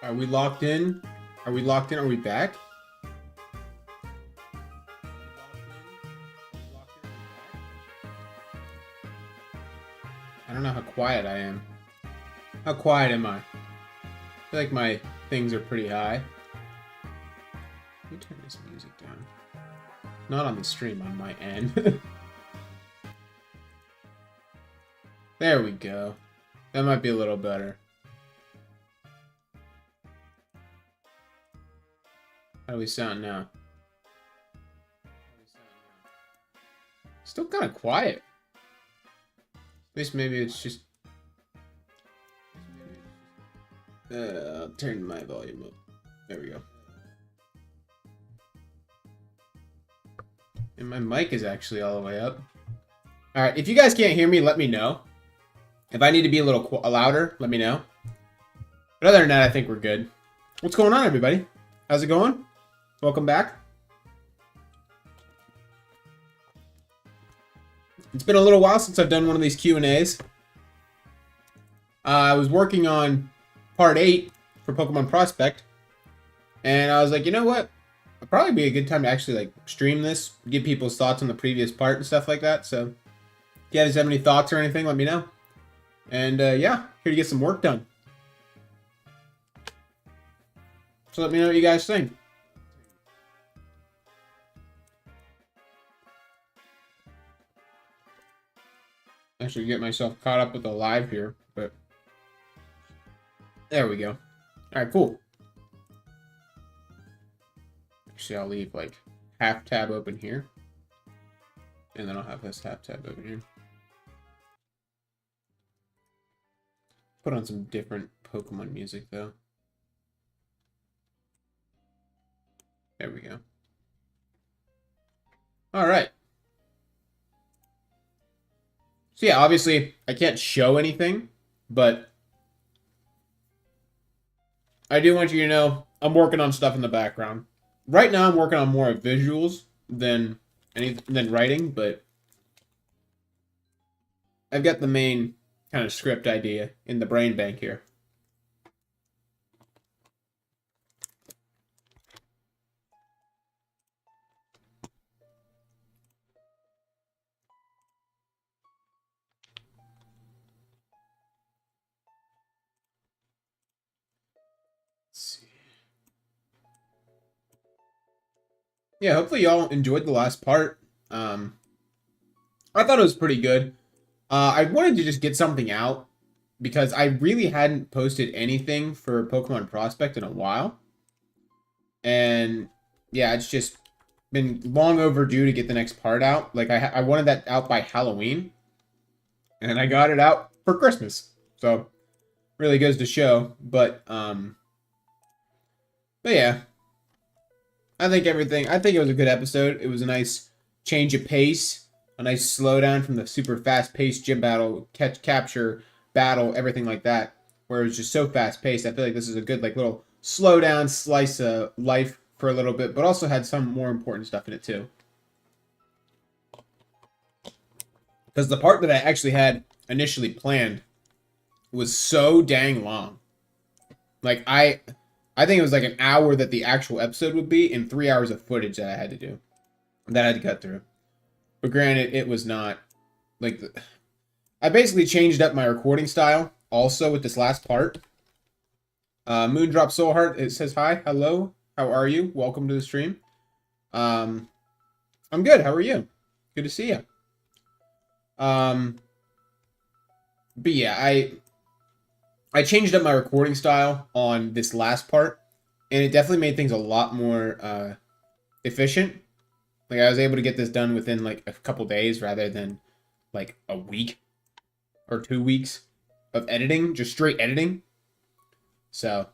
Are we locked in? Are we locked in? Are we back? I don't know how quiet I am. How quiet am I? I feel like my things are pretty high. Let me turn this music down. Not on the stream, on my end. There we go. That might be a little better. How do we sound now? Still kind of quiet. At least maybe it's just... I'll turn my volume up. There we go. And my mic is actually all the way up. Alright, if you guys can't hear me, let me know. If I need to be a little louder, let me know. But other than that, I think we're good. What's going on, everybody? How's it going? Welcome back. It's been a little while since I've done one of these Q&As. I was working on part 8 for Pokemon Prospect. And I was like, you know what? It'd probably be a good time to actually like stream this, give people's thoughts on the previous part and stuff like that. So if you guys have any thoughts or anything, let me know. And yeah, here to get some work done. So let me know what you guys think. Actually get myself caught up with the live here, but there we go. All right, cool. Actually, I'll leave like half tab open here, and then I'll have this half tab open here. Put on some different Pokemon music though. There we go. All right. So yeah, obviously I can't show anything, but I do want you to know I'm working on stuff in the background. Right now I'm working on more of visuals than writing, but I've got the main kind of script idea in the brain bank here. Yeah, hopefully y'all enjoyed the last part. I thought it was pretty good. I wanted to just get something out because I really hadn't posted anything for Pokemon Prospect in a while. And yeah, it's just been long overdue to get the next part out. Like I wanted that out by Halloween, and I got it out for Christmas. So really goes to show. But yeah. I think it was a good episode. It was a nice change of pace, a nice slowdown from the super fast-paced gym battle, capture battle, everything like that, where it was just so fast-paced. I feel like this is a good like little slow down slice of life for a little bit, but also had some more important stuff in it too. Because the part that I actually had initially planned was so dang long. Like I think it was like an hour that the actual episode would be, and 3 hours of footage that I had to do, that I had to cut through. But granted, it was not like I basically changed up my recording style also with this last part. Moondrop Soulheart, it says hi, hello, how are you? Welcome to the stream. I'm good. How are you? Good to see you. But yeah, I changed up my recording style on this last part, and it definitely made things a lot more efficient. Like, I was able to get this done within, like, a couple days rather than, like, a week or 2 weeks of editing, just straight editing. So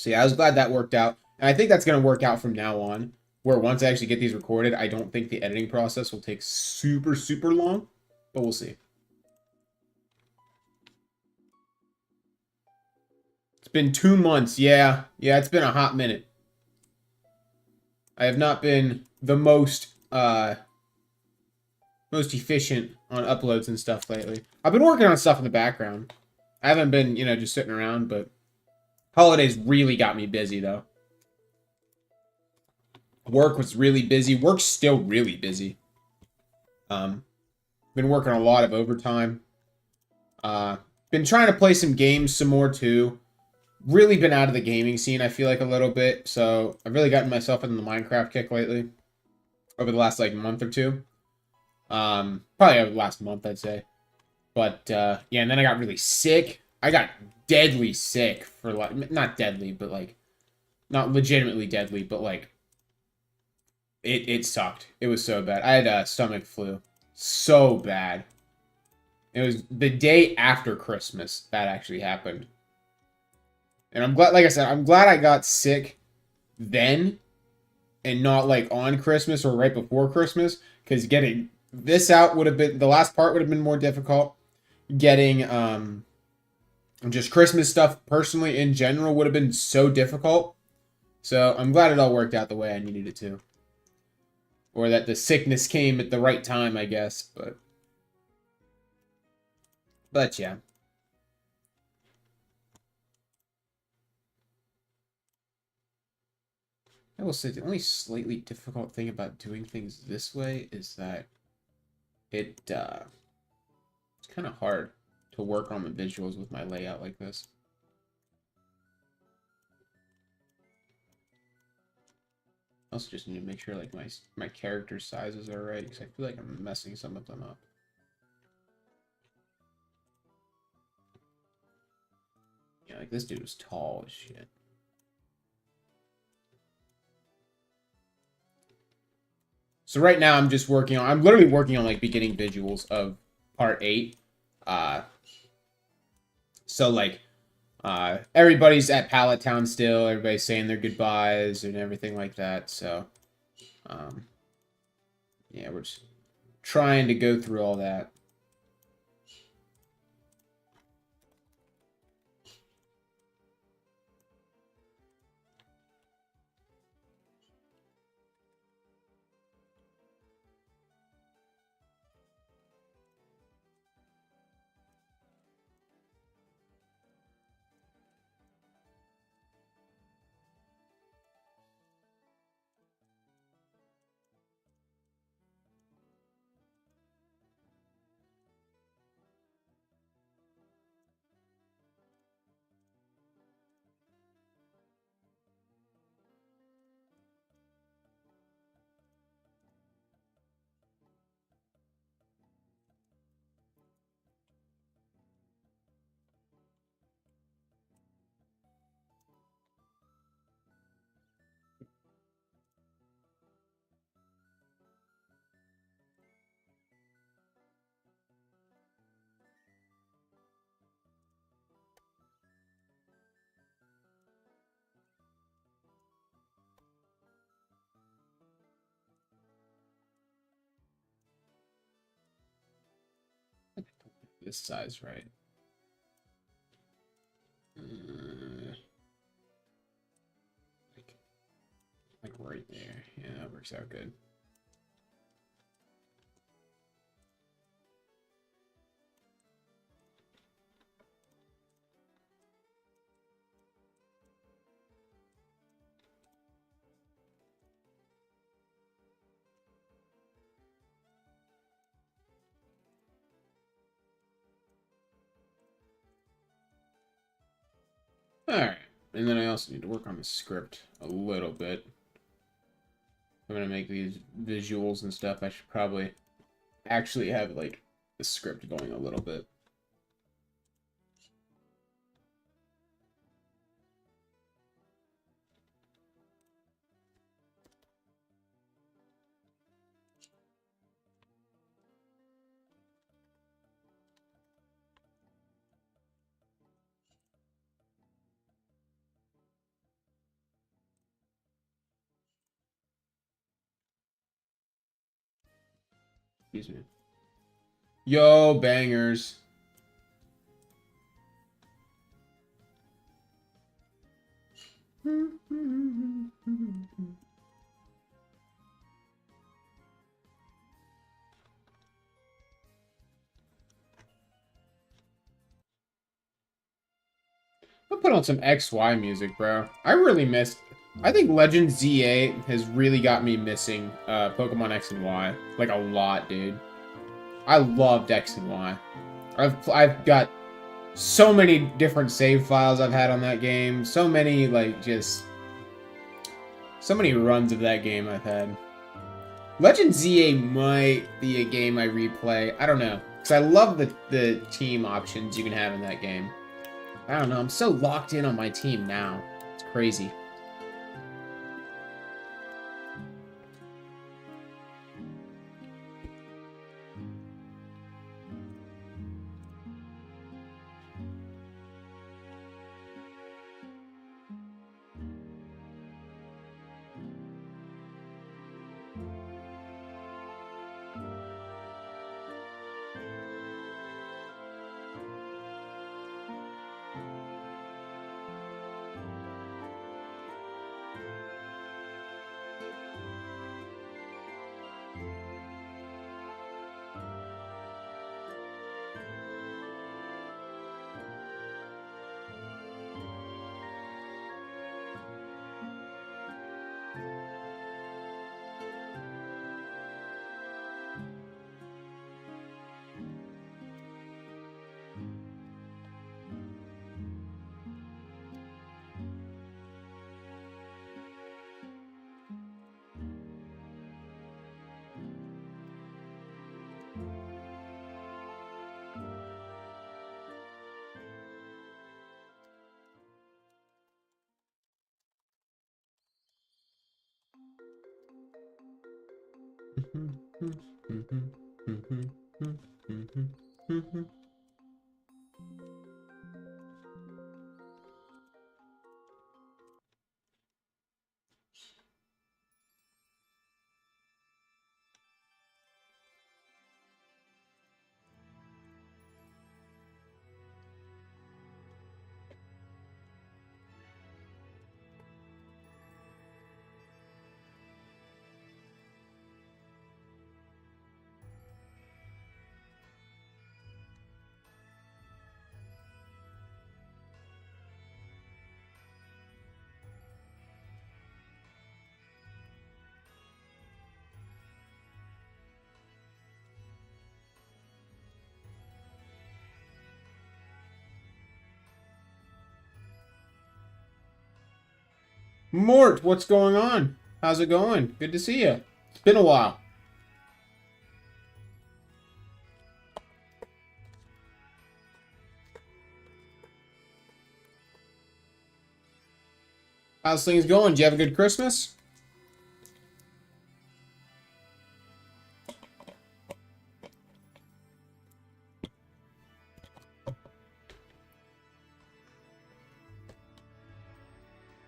yeah, I was glad that worked out. And I think that's going to work out from now on, where once I actually get these recorded, I don't think the editing process will take super, super long, but we'll see. It's been 2 months. Yeah, it's been a hot minute. I have not been the most efficient on uploads and stuff lately. I've been working on stuff in the background. I haven't been, just sitting around, but Holidays really got me busy, though. Work was really busy. Work's still really busy. Been working a lot of overtime. Been trying to play some games some more, too. Really been out of the gaming scene, I feel like, a little bit. So, I've really gotten myself into the Minecraft kick lately. Over the last, like, month or two. Probably over the last month, I'd say. But, yeah, and then I got really sick. I got deadly sick for, like, not deadly, but, like, not legitimately deadly, but, like, it sucked. It was so bad. I had a stomach flu. So bad. It was the day after Christmas that actually happened. And I'm glad, like I said, I'm glad I got sick then and not, like, on Christmas or right before Christmas, because getting this out would have been, the last part would have been more difficult. Getting, just Christmas stuff personally in general would have been so difficult. So I'm glad it all worked out the way I needed it to. Or that the sickness came at the right time, I guess. But yeah. I will say the only slightly difficult thing about doing things this way is that it's kind of hard to work on the visuals with my layout like this. I also just need to make sure like my character sizes are right, because I feel like I'm messing some of them up. Yeah, like this dude is tall as shit. So right now I'm just working on, I'm literally working on like beginning visuals of part 8. So like everybody's at Pallet Town still, everybody's saying their goodbyes and everything like that. So yeah, we're just trying to go through all that. This size right. Like right there. Yeah, that works out good. Alright. And then I also need to work on the script a little bit. I'm gonna make these visuals and stuff. I should probably actually have like the script going a little bit. Excuse me. Yo, bangers. gonna put on some XY music, bro. I really missed... I think Legend Z8 has really got me missing Pokemon X and Y. Like, a lot, dude. I loved X and Y. I've got so many different save files I've had on that game. So many, like, just... So many runs of that game I've had. Legend Z8 might be a game I replay. I don't know. Because I love the team options you can have in that game. I don't know. I'm so locked in on my team now. It's crazy. Mort, what's going on? How's it going? Good to see you. It's been a while. How's things going? Did you have a good Christmas?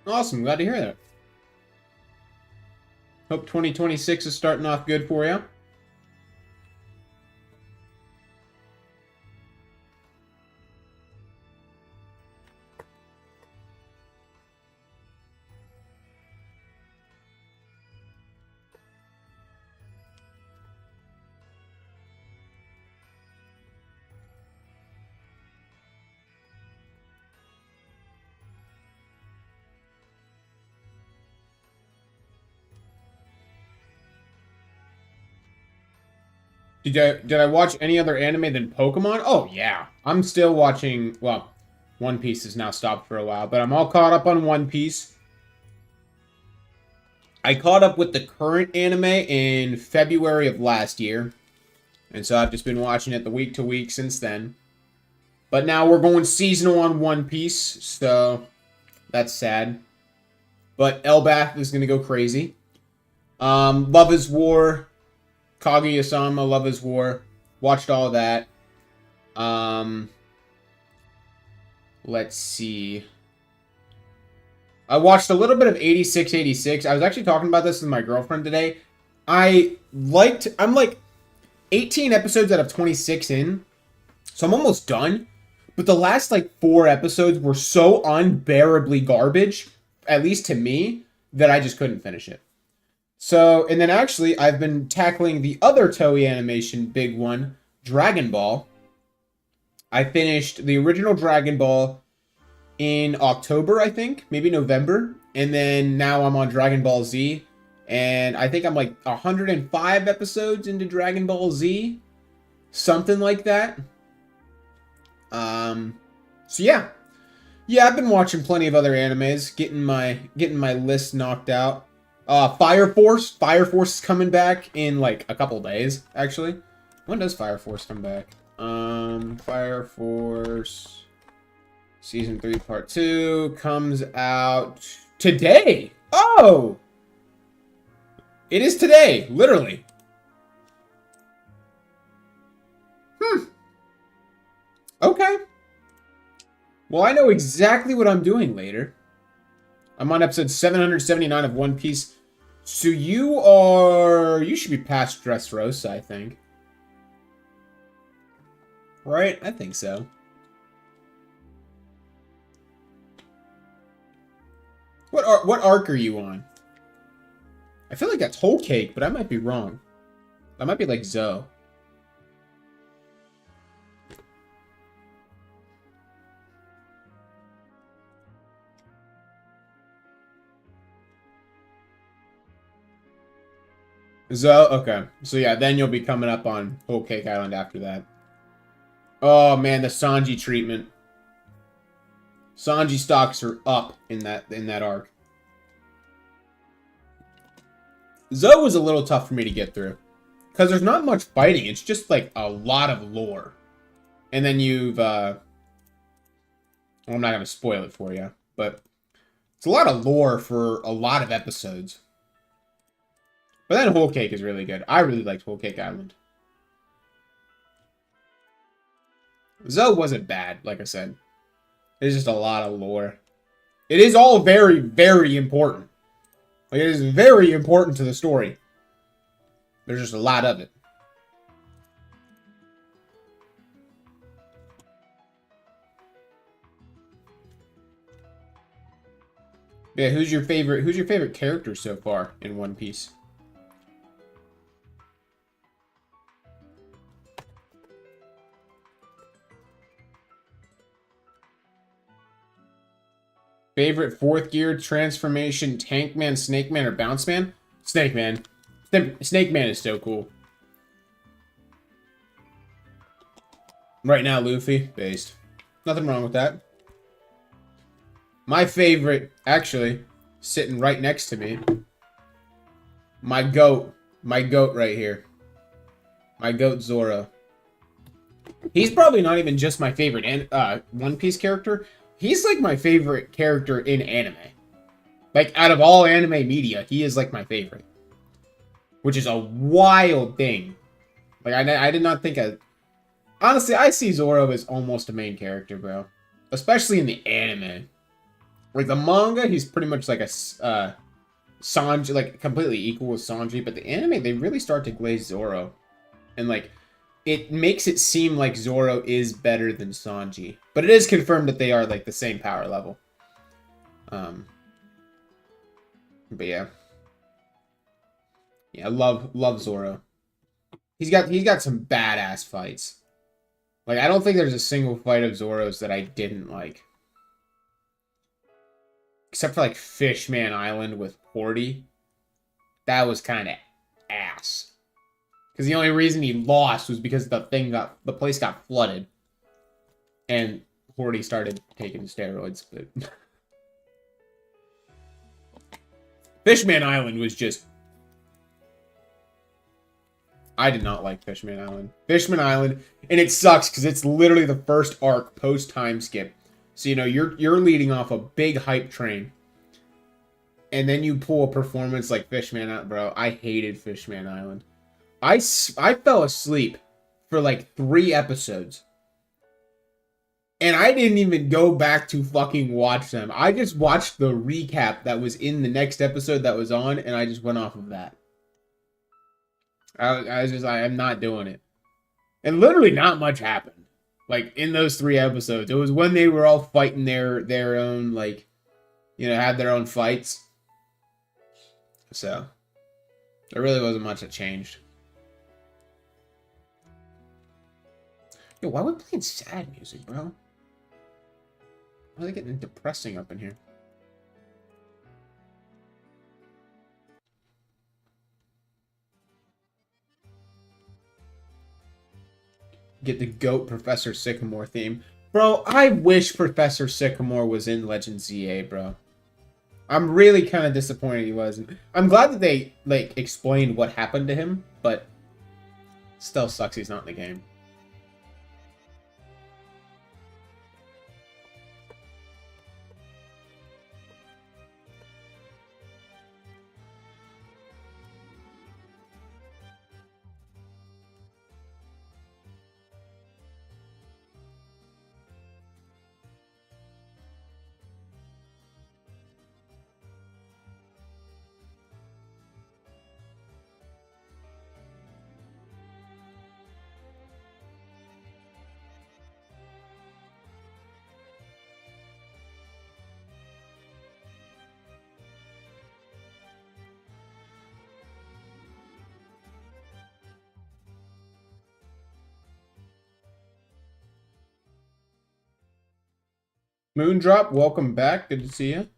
Awesome. Glad to hear that. Hope 2026 is starting off good for you. Did I watch any other anime than Pokemon? Oh yeah, I'm still watching. Well, One Piece has now stopped for a while, but I'm all caught up on One Piece. I caught up with the current anime in February of last year, and so I've just been watching it the week to week since then. But now we're going seasonal on One Piece, so that's sad. But Elbath is gonna go crazy. Love is War. Kaguya-sama, Love is War. Watched all of that. Let's see. I watched a little bit of 8686. I was actually talking about this with my girlfriend today. I'm like 18 episodes out of 26 in. So I'm almost done. But the last like 4 episodes were so unbearably garbage, at least to me, that I just couldn't finish it. So, and then actually, I've been tackling the other Toei Animation big one, Dragon Ball. I finished the original Dragon Ball in October, I think, maybe November. And then now I'm on Dragon Ball Z. And I think I'm like 105 episodes into Dragon Ball Z. Something like that. So yeah. Yeah, I've been watching plenty of other animes, getting my list knocked out. Fire Force. Fire Force is coming back in like a couple days, actually. When does Fire Force come back? Fire Force Season 3 Part 2 comes out today. Oh! It is today, literally. Okay. Well, I know exactly what I'm doing later. I'm on episode 779 of One Piece. So you should be past Dressrosa, I think. Right? I think so. What arc are you on? I feel like that's Whole Cake, but I might be wrong. That might be like Zoe. Zoe? Okay. So yeah, then you'll be coming up on Whole Cake Island after that. Oh man, the Sanji treatment. Sanji stocks are up in that arc. Zoe was a little tough for me to get through. Because there's not much fighting. It's just like a lot of lore. And then you've... well, I'm not going to spoil it for you. But it's a lot of lore for a lot of episodes. But then Whole Cake is really good. I really liked Whole Cake Island. Zoe wasn't bad, like I said. It's just a lot of lore. It is all very, very important. Like, it is very important to the story. There's just a lot of it. Yeah, who's your favorite character so far in One Piece? Favorite fourth gear transformation, Tank Man, Snake Man, or Bounce Man? Snake Man. Snake Man is so cool. Right now, Luffy, based. Nothing wrong with that. My favorite, actually, sitting right next to me. My goat right here. My goat Zoro. He's probably not even just my favorite One Piece character. He's like my favorite character in anime. Like, out of all anime media, he is like my favorite. Which is a wild thing. Like, I did not think honestly, I see Zoro as almost a main character, bro. Especially in the anime. Like, the manga, he's pretty much like a Sanji, like, completely equal with Sanji. But the anime, they really start to glaze Zoro. And, like, it makes it seem like Zoro is better than Sanji. But it is confirmed that they are, like, the same power level. But yeah. Yeah, love Zoro. He's got some badass fights. Like, I don't think there's a single fight of Zoro's that I didn't like. Except for, like, Fishman Island with Porty. That was kind of ass. Because the only reason he lost was because the place got flooded. And Porty started taking steroids, but... Fishman Island was just... I did not like Fishman Island. Fishman Island, and it sucks because it's literally the first arc post-time skip. So, you know, you're leading off a big hype train. And then you pull a performance like Fishman Island. Bro, I hated Fishman Island. I fell asleep for like 3 episodes. And I didn't even go back to fucking watch them. I just watched the recap that was in the next episode that was on, and I just went off of that. I was just like, I'm not doing it. And literally not much happened. Like, in those 3 episodes. It was when they were all fighting their own, like, you know, had their own fights. So, there really wasn't much that changed. Yo, why are we playing sad music, bro? Why are they getting depressing up in here? Get the GOAT Professor Sycamore theme. Bro, I wish Professor Sycamore was in Legend ZA, bro. I'm really kind of disappointed he wasn't. I'm glad that they, like, explained what happened to him, but still sucks he's not in the game. Moondrop, welcome back. Good to see you.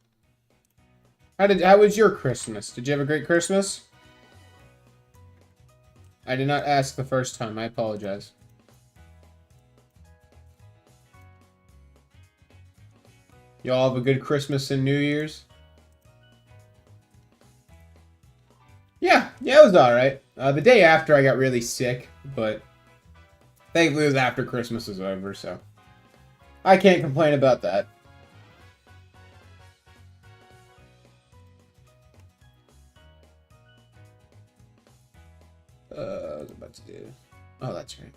How was your Christmas? Did you have a great Christmas? I did not ask the first time. I apologize. Y'all have a good Christmas and New Year's? Yeah, it was alright. The day after I got really sick, but thankfully it was after Christmas was over, so I can't complain about that. I was about to do... Oh, that's right.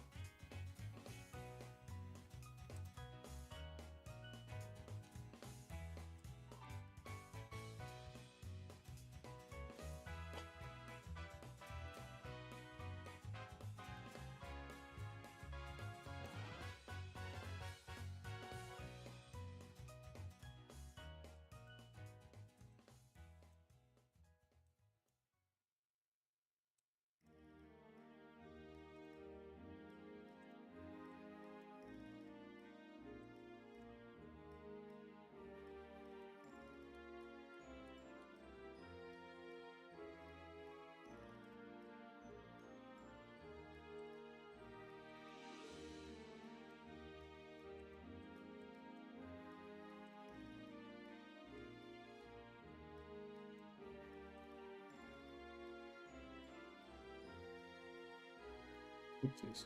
Oopsies.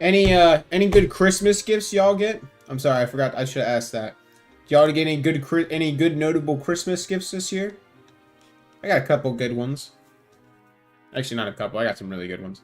Any good Christmas gifts y'all get? I'm sorry, I forgot. I should have asked that. Y'all get any good notable Christmas gifts this year? I got a couple good ones. Actually, not a couple. I got some really good ones.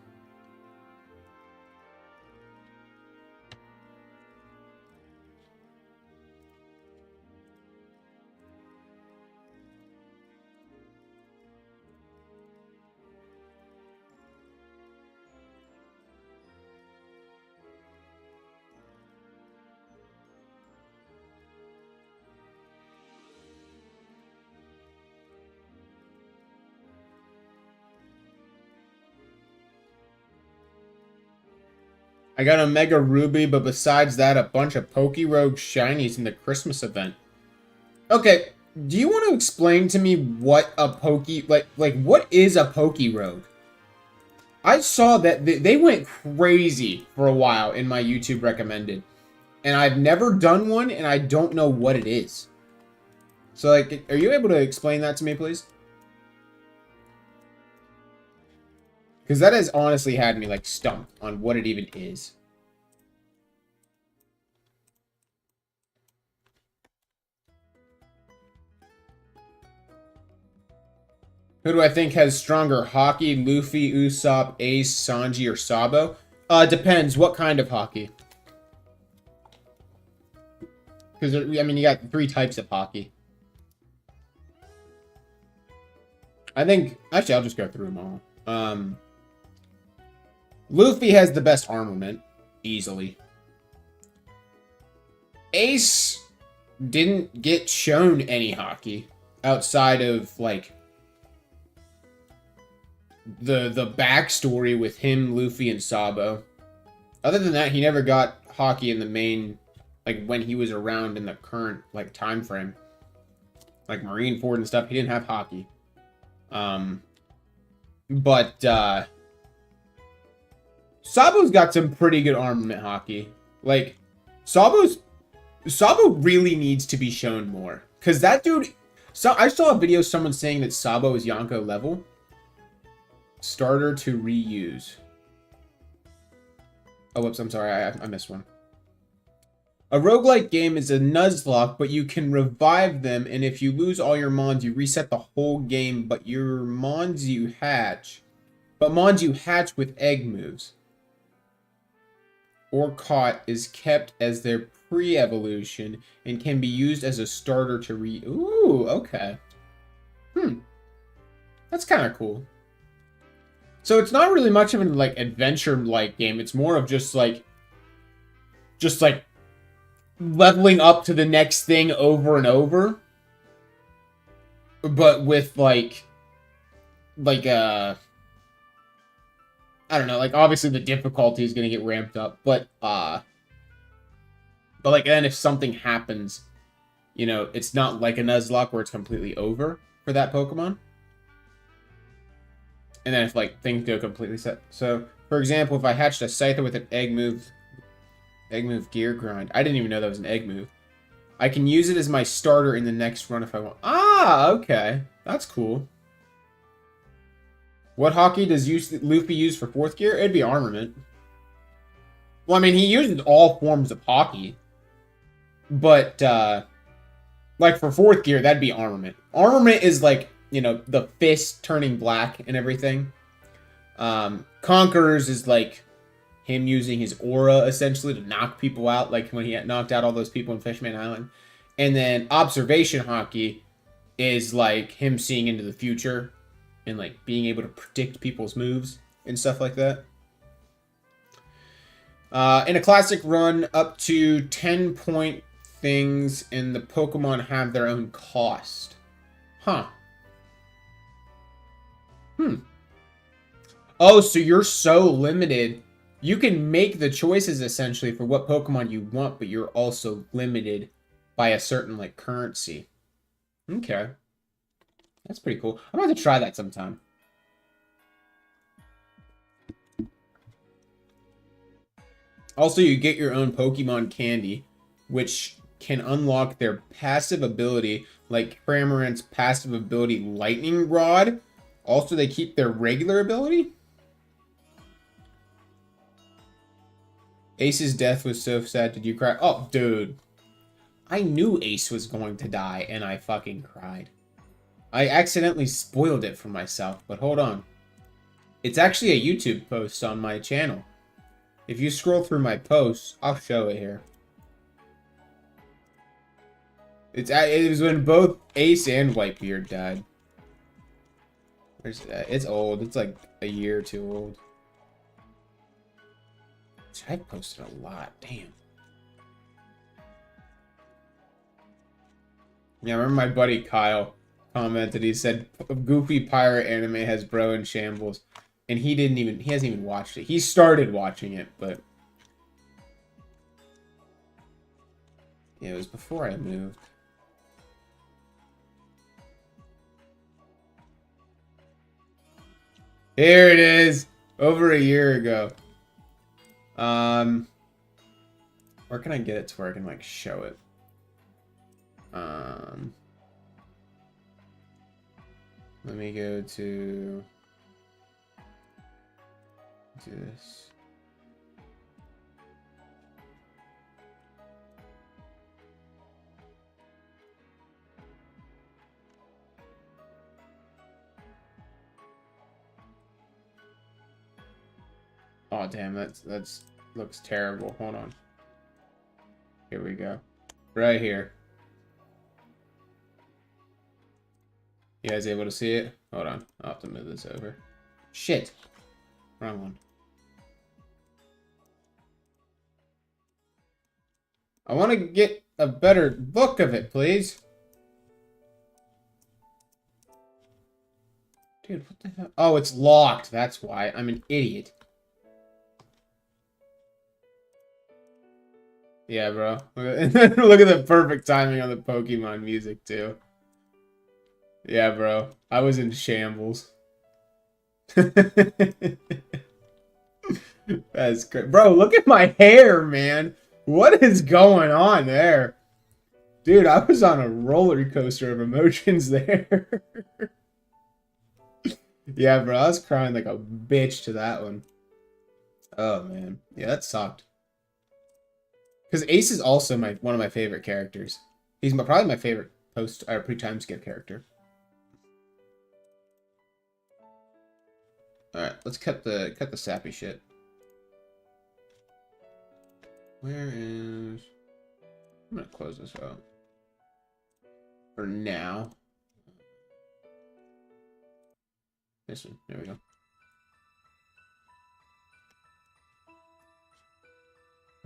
I got a Mega Ruby, but besides that, a bunch of Pokerogue Shinies in the Christmas event. Okay, do you want to explain to me what a what is a Pokerogue? I saw that they went crazy for a while in my YouTube recommended. And I've never done one, and I don't know what it is. So, like, are you able to explain that to me, please? Because that has honestly had me, like, stumped on what it even is. Who do I think has stronger hockey? Luffy, Usopp, Ace, Sanji, or Sabo? Depends. What kind of hockey? Because, I mean, you got 3 types of hockey. I think... Actually, I'll just go through them all. Luffy has the best armament. Easily. Ace didn't get shown any hockey. Outside of, like... the backstory with him, Luffy, and Sabo. Other than that, he never got hockey in the main, like when he was around in the current like time frame, like Marineford and stuff. He didn't have hockey, but Sabo's got some pretty good armament hockey. Like Sabo really needs to be shown more, because that dude. So I saw a video someone saying that Sabo is Yonko level. Starter to reuse. Oh, whoops, I'm sorry, I missed one. A roguelike game is a Nuzlocke, but you can revive them, and if you lose all your mons, you reset the whole game, but mons you hatch with egg moves. Or caught is kept as their pre-evolution and can be used as a starter to Ooh, okay. That's kind of cool. So it's not really much of an like adventure-like game. It's more of just like leveling up to the next thing over and over. But with like I don't know, like obviously the difficulty is gonna get ramped up, but like then if something happens, you know, it's not like a Nuzlocke where it's completely over for that Pokemon. And then if like things go completely set. So for example, if I hatched a Scyther with an egg move gear grind. I didn't even know that was an egg move. I can use it as my starter in the next run if I want. Ah, okay. That's cool. What hockey does Luffy use for 4th gear? It'd be armament. Well, I mean, he uses all forms of hockey. But, like, for 4th gear, that'd be armament. Armament is, like, you know, the fist turning black and everything. Conquerors is, like, him using his aura, essentially, to knock people out, like when he had knocked out all those people in Fishman Island. And then observation hockey is, like, him seeing into the future and, like, being able to predict people's moves and stuff like that. In a classic run, up to 10-point things in the Pokemon have their own cost. Huh. Oh, so you're so limited. You can make the choices, essentially, for what Pokemon you want, but you're also limited by a certain, like, currency. Okay. That's pretty cool. I'm going to have to try that sometime. Also, you get your own Pokemon candy, which can unlock their passive ability, like Cramorant's passive ability, Lightning Rod. Also, they keep their regular ability. Ace's death was so sad. Did you cry? Oh, dude. I knew Ace was going to die, and I fucking cried. I accidentally spoiled it for myself, but hold on. It's actually a YouTube post on my channel. If you scroll through my posts, I'll show it here. It was when both Ace and Whitebeard died. It's old. It's like a year or two old. I posted a lot. Damn. Yeah, I remember my buddy Kyle commented. He said, "Goofy pirate anime has bro in shambles," and he hasn't even watched it. He started watching it, but yeah, it was before I moved. Here it is, over a year ago. Where can I get it to where I can like show it? Let me go to this. Oh damn, that's looks terrible. Hold on. Here we go. Right here. You guys able to see it? Hold on. I'll have to move this over. Shit. Wrong one. I want to get a better look of it, please. Dude, what the hell? Oh, it's locked. That's why. I'm an idiot. Yeah, bro. Look at the perfect timing on the Pokemon music, too. Yeah, bro. I was in shambles. That's great. Bro, look at my hair, man. What is going on there? Dude, I was on a roller coaster of emotions there. Yeah, bro. I was crying like a bitch to that one. Oh, man. Yeah, that sucked. Because Ace is also one of my favorite characters. He's probably my favorite post or pre-time skip character. All right, let's cut the sappy shit. Where is? I'm gonna close this out for now. This one, there we go.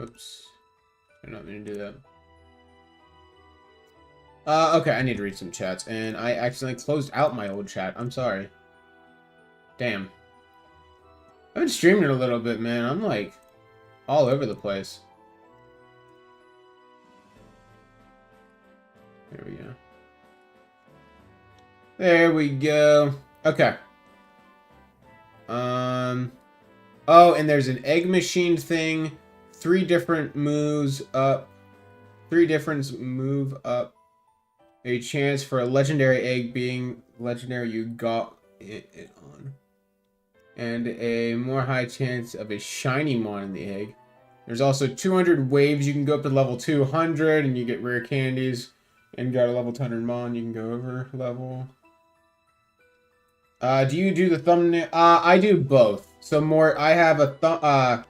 Oops, I don't mean to do that. Okay, I need to read some chats, and I accidentally closed out my old chat. I'm sorry. Damn. I've been streaming it a little bit, man. I'm like all over the place. There we go. There we go. Okay. Oh, and there's an egg machine thing. 3 different moves up. 3 different move up. A chance for a legendary egg being legendary you got it on. And a more high chance of a shiny mon in the egg. There's also 200 waves. You can go up to level 200 and you get rare candies. And got a level 200 mon. You can go over level. Do you do the thumbnail? I do both. So I have a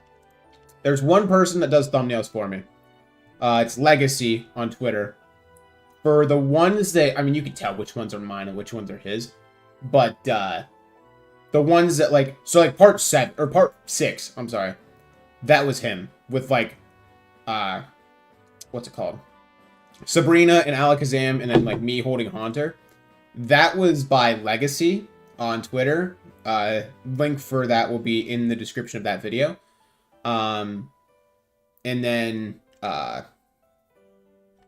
there's one person that does thumbnails for me. It's Legacy on Twitter. For the ones that, I mean, you can tell which ones are mine and which ones are his. But, the ones that, like, so, like, part 6, I'm sorry. That was him. With, like, what's it called? Sabrina and Alakazam, and then, like, me holding Haunter. That was by Legacy on Twitter. Link for that will be in the description of that video. And then,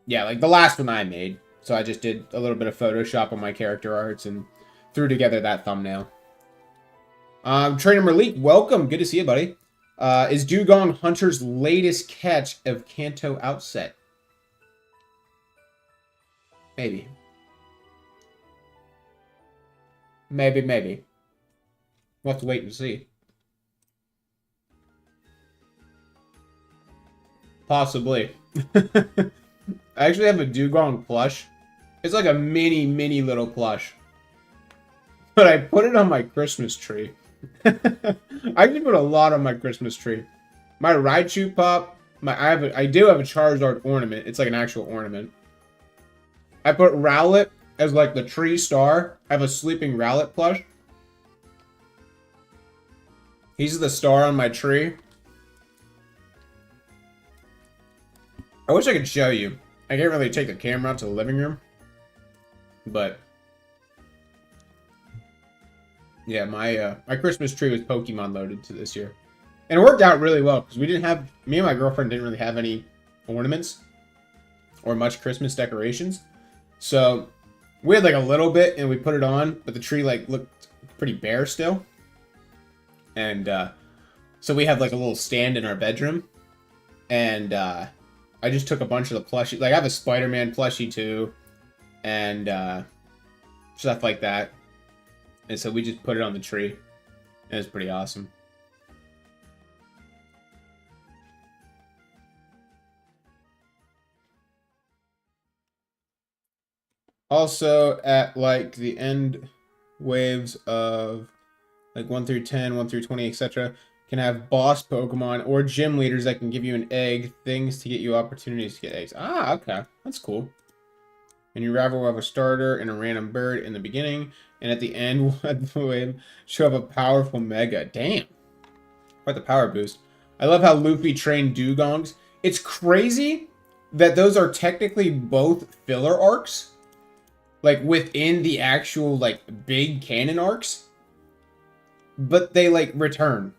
yeah, like the last one I made. So I just did a little bit of Photoshop on my character arts and threw together that thumbnail. Trainer Malik, welcome. Good to see you, buddy. Is Dugong Hunter's latest catch of Kanto outset? Maybe. Maybe. We'll have to wait and see. Possibly. I actually have a Dugong plush. It's like a mini little plush. But I put it on my Christmas tree. I actually put a lot on my Christmas tree. My Raichu pop. I do have a Charizard ornament. It's like an actual ornament. I put Rowlet as like the tree star. I have a sleeping Rowlet plush. He's the star on my tree. I wish I could show you. I can't really take the camera out to the living room. But yeah, my Christmas tree was Pokemon loaded to this year. And it worked out really well because me and my girlfriend didn't really have any ornaments or much Christmas decorations. So we had like a little bit and we put it on, but the tree like looked pretty bare still. And so we have like a little stand in our bedroom. And I just took a bunch of the plushies. Like I have a Spider-Man plushie too. And stuff like that. And so we just put it on the tree. And it's pretty awesome. Also, at like the end waves of like 1 through 10, 1 through 20, etc., can have boss Pokemon or gym leaders that can give you an egg, things to get you opportunities to get eggs. Ah, okay. That's cool. And your rival will have a starter and a random bird in the beginning, and at the end, we'll have the wave show up a powerful Mega. Damn. Quite the power boost. I love how Luffy trained Dugongs. It's crazy that those are technically both filler arcs. Like, within the actual, like, big canon arcs. But they, like, return.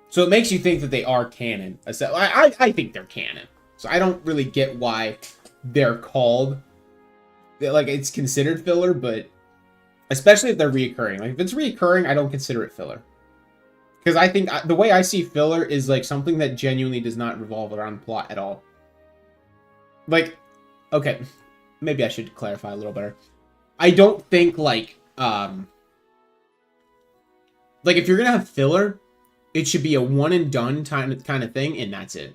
So it makes you think that they are canon. I think they're canon. So I don't really get why they're called, like, it's considered filler, but especially if they're reoccurring. Like, if it's reoccurring, I don't consider it filler. Because I think the way I see filler is like something that genuinely does not revolve around plot at all. Like, okay, maybe I should clarify a little better. I don't think like if you're gonna have filler, it should be a one and done kind of thing, and that's it.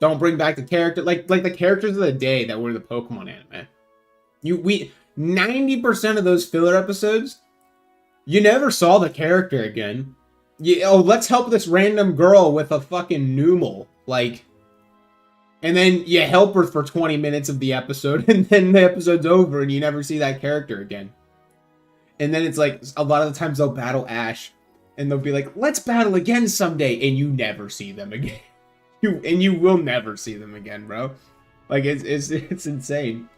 Don't bring back the character like the characters of the day that were the Pokemon anime. 90% of those filler episodes, you never saw the character again. Let's help this random girl with a fucking Numel, like, and then you help her for 20 minutes of the episode, and then the episode's over, and you never see that character again. And then it's like, a lot of the times they'll battle Ash, and they'll be like, let's battle again someday, and you never see them again. You will never see them again, bro. Like, it's insane.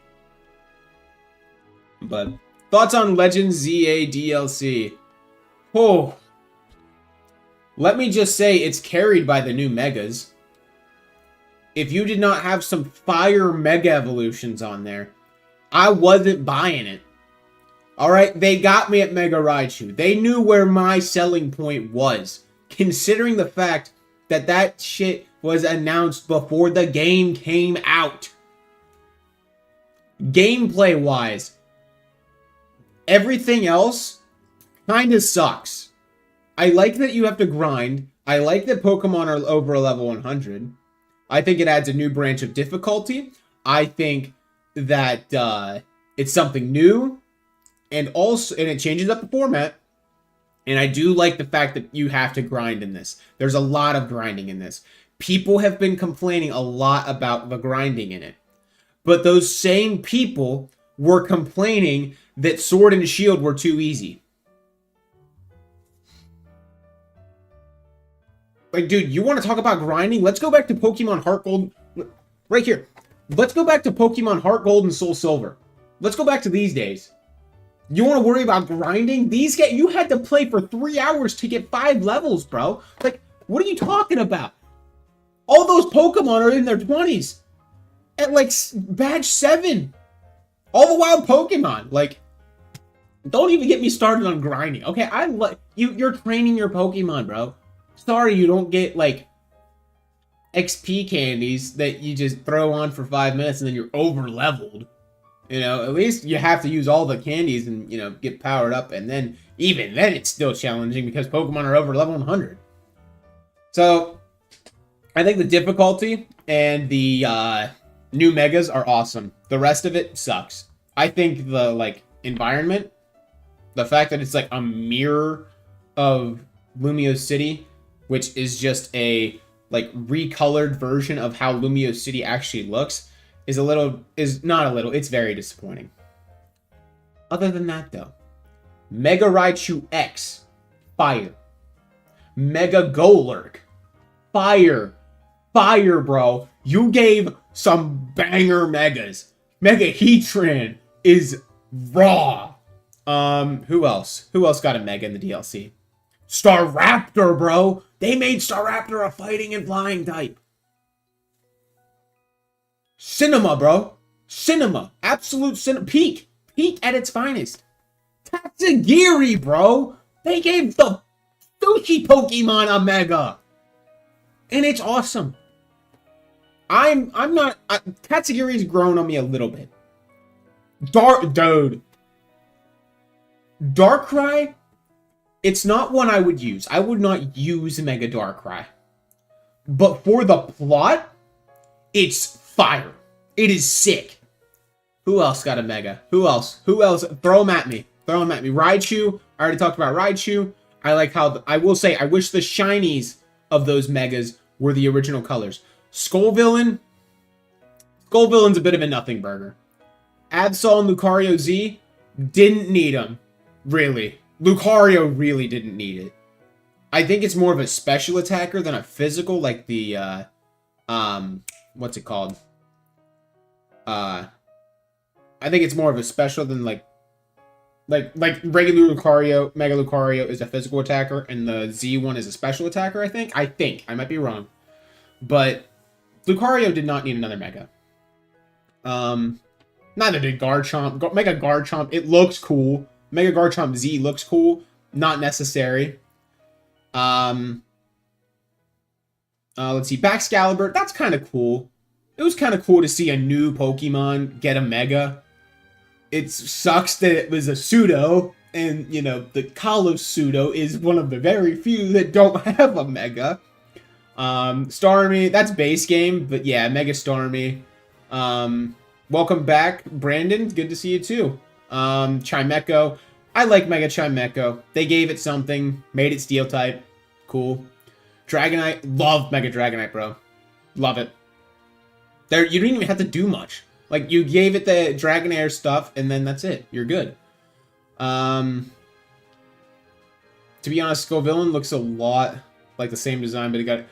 But, thoughts on Legends ZA DLC? Oh. Let me just say, it's carried by the new Megas. If you did not have some fire Mega Evolutions on there, I wasn't buying it. Alright, they got me at Mega Raichu. They knew where my selling point was. Considering the fact that that shit was announced before the game came out. Gameplay-wise, everything else kinda sucks. I like that you have to grind. I like that Pokemon are over a level 100. I think it adds a new branch of difficulty. I think that it's something new. And it changes up the format. And I do like the fact that you have to grind in this. There's a lot of grinding in this. People have been complaining a lot about the grinding in it. But those same people were complaining that Sword and Shield were too easy. Like, dude, you want to talk about grinding? Let's go back to Pokemon Heart Gold. Right here. Let's go back to Pokemon Heart Gold and Soul Silver. Let's go back to these days. You want to worry about grinding? You had to play for 3 hours to get 5 levels, bro. Like, what are you talking about? All those Pokemon are in their 20s. At, like, badge 7. All the wild Pokemon. Like, don't even get me started on grinding. Okay, you're training your Pokemon, bro. Sorry you don't get, like, XP candies that you just throw on for 5 minutes and then you're over-leveled. You know, at least you have to use all the candies and, you know, get powered up. And then, even then, it's still challenging because Pokemon are over level 100. So, I think the difficulty and the new Megas are awesome. The rest of it sucks. I think the, like, environment, the fact that it's, like, a mirror of Lumio City, which is just a, like, recolored version of how Lumio City actually looks, it's very disappointing. Other than that, though, Mega Raichu X, fire. Mega Golurk, fire. Fire, bro. You gave some banger Megas. Mega Heatran is raw. Who else? Who else got a Mega in the DLC? Staraptor, bro. They made Staraptor a fighting and flying type. Cinema, bro. Cinema. Absolute cinema. Peak. Peak at its finest. Tatsugiri, bro. They gave the sushi Pokemon a Mega. And it's awesome. I'm not... Tatsugiri's grown on me a little bit. Dude. Darkrai, it's not one I would use. I would not use Mega Darkrai. But for the plot, it's fire. It is sick. Who else got a Mega? Who else? Who else? Throw them at me. Throw them at me. Raichu. I already talked about Raichu. I like how... I will say, I wish the shinies of those Megas were the original colors. Skullvillain. Skullvillain's a bit of a nothing burger. Absol and Lucario Z didn't need them. Really. Lucario really didn't need it. I think it's more of a special attacker than a physical, like the, what's it called? I think it's more of a special than, like regular Lucario, Mega Lucario is a physical attacker, and the Z one is a special attacker, I think. I might be wrong. But Lucario did not need another Mega. Neither did Garchomp. Mega Garchomp, it looks cool. Mega Garchomp Z looks cool. Not necessary. Let's see. Baxcalibur, that's kind of cool. It was kind of cool to see a new Pokemon get a Mega. It sucks that it was a pseudo, and, you know, the Kalos pseudo is one of the very few that don't have a Mega. Starmie, that's base game, but yeah, Mega Starmie. Welcome back, Brandon. Good to see you too. Chimecho. I like Mega Chimecho. They gave it something, made it Steel type. Cool. Dragonite. Love Mega Dragonite, bro. Love it. You didn't even have to do much. Like, you gave it the Dragonair stuff, and then that's it. You're good. To be honest, Scovillain looks a lot like the same design, but it got...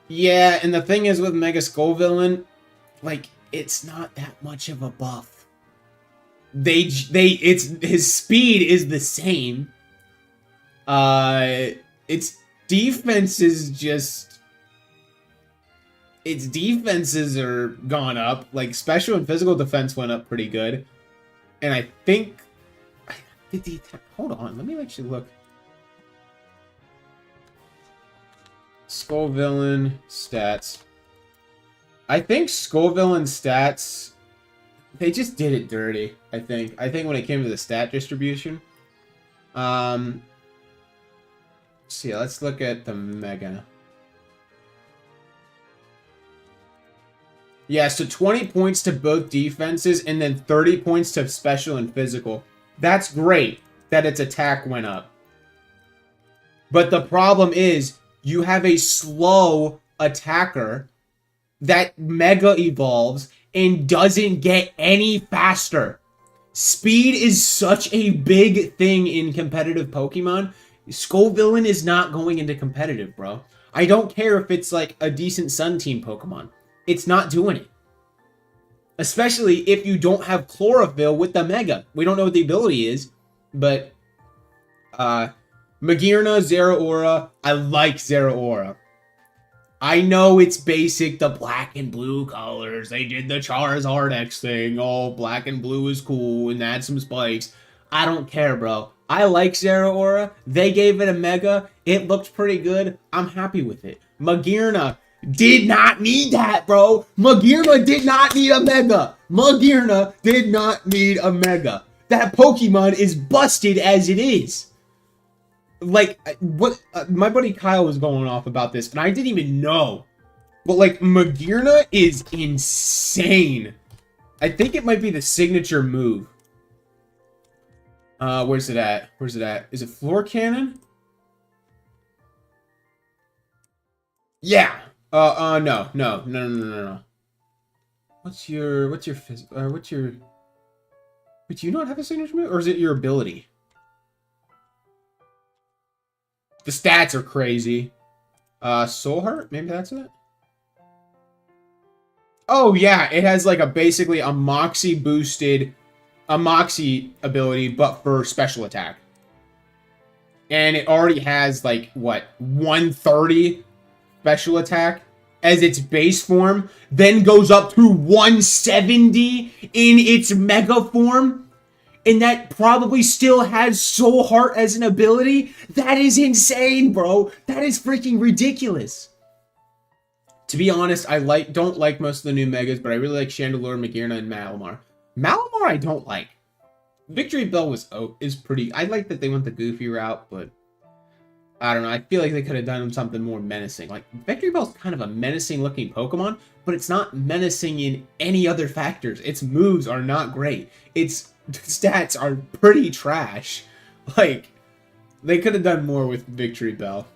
Yeah, and the thing is with Mega Scovillain, like, it's not that much of a buff. His speed is the same. Its defenses are gone up. Like, special and physical defense went up pretty good. And I think... Hold on, let me actually look. Scovillain stats. I think Scovillain stats... They just did it dirty, I think. I think when it came to the stat distribution. Let's see, let's look at the Mega. Yeah, so 20 points to both defenses and then 30 points to special and physical. That's great that its attack went up. But the problem is, you have a slow attacker that Mega evolves and doesn't get any faster. Speed is such a big thing in competitive Pokemon. Scovillain is not going into competitive, bro. I don't care if it's like a decent Sun Team Pokemon. It's not doing it. Especially if you don't have Chlorophyll with the Mega. We don't know what the ability is, but Magearna, Zeraora, I like Zeraora. I know it's basic, the black and blue colors. They did the Charizard X thing. Oh, black and blue is cool and add some spikes. I don't care, bro. I like Zeraora. They gave it a Mega. It looked pretty good. I'm happy with it. Magearna did not need that, bro. Magearna did not need a Mega. Magearna did not need a Mega. That Pokemon is busted as it is. Like, what my buddy Kyle was going off about this, and I didn't even know. But, like, Magearna is insane. I think it might be the signature move. Where's it at? Where's it at? Is it Floor Cannon? Yeah. No. What's your Wait, do you not have a signature move, or is it your ability? The stats are crazy. Soul Heart? Maybe that's it? Oh, yeah. It has, like, basically a Moxie boosted... A Moxie ability, but for special attack. And it already has, like, what? 130 special attack as its base form. Then goes up to 170 in its Mega form. And that probably still has Soul Heart as an ability. That is insane, bro. That is freaking ridiculous. To be honest, I don't like most of the new Megas, but I really like Chandelure, Magearna, and Malamar. Malamar I don't like. Victory Bell is pretty... I like that they went the goofy route, but... I don't know. I feel like they could have done something more menacing. Like, Victory Bell's kind of a menacing-looking Pokemon, but it's not menacing in any other factors. Its moves are not great. Its stats are pretty trash. Like, they could have done more with Victory Bell.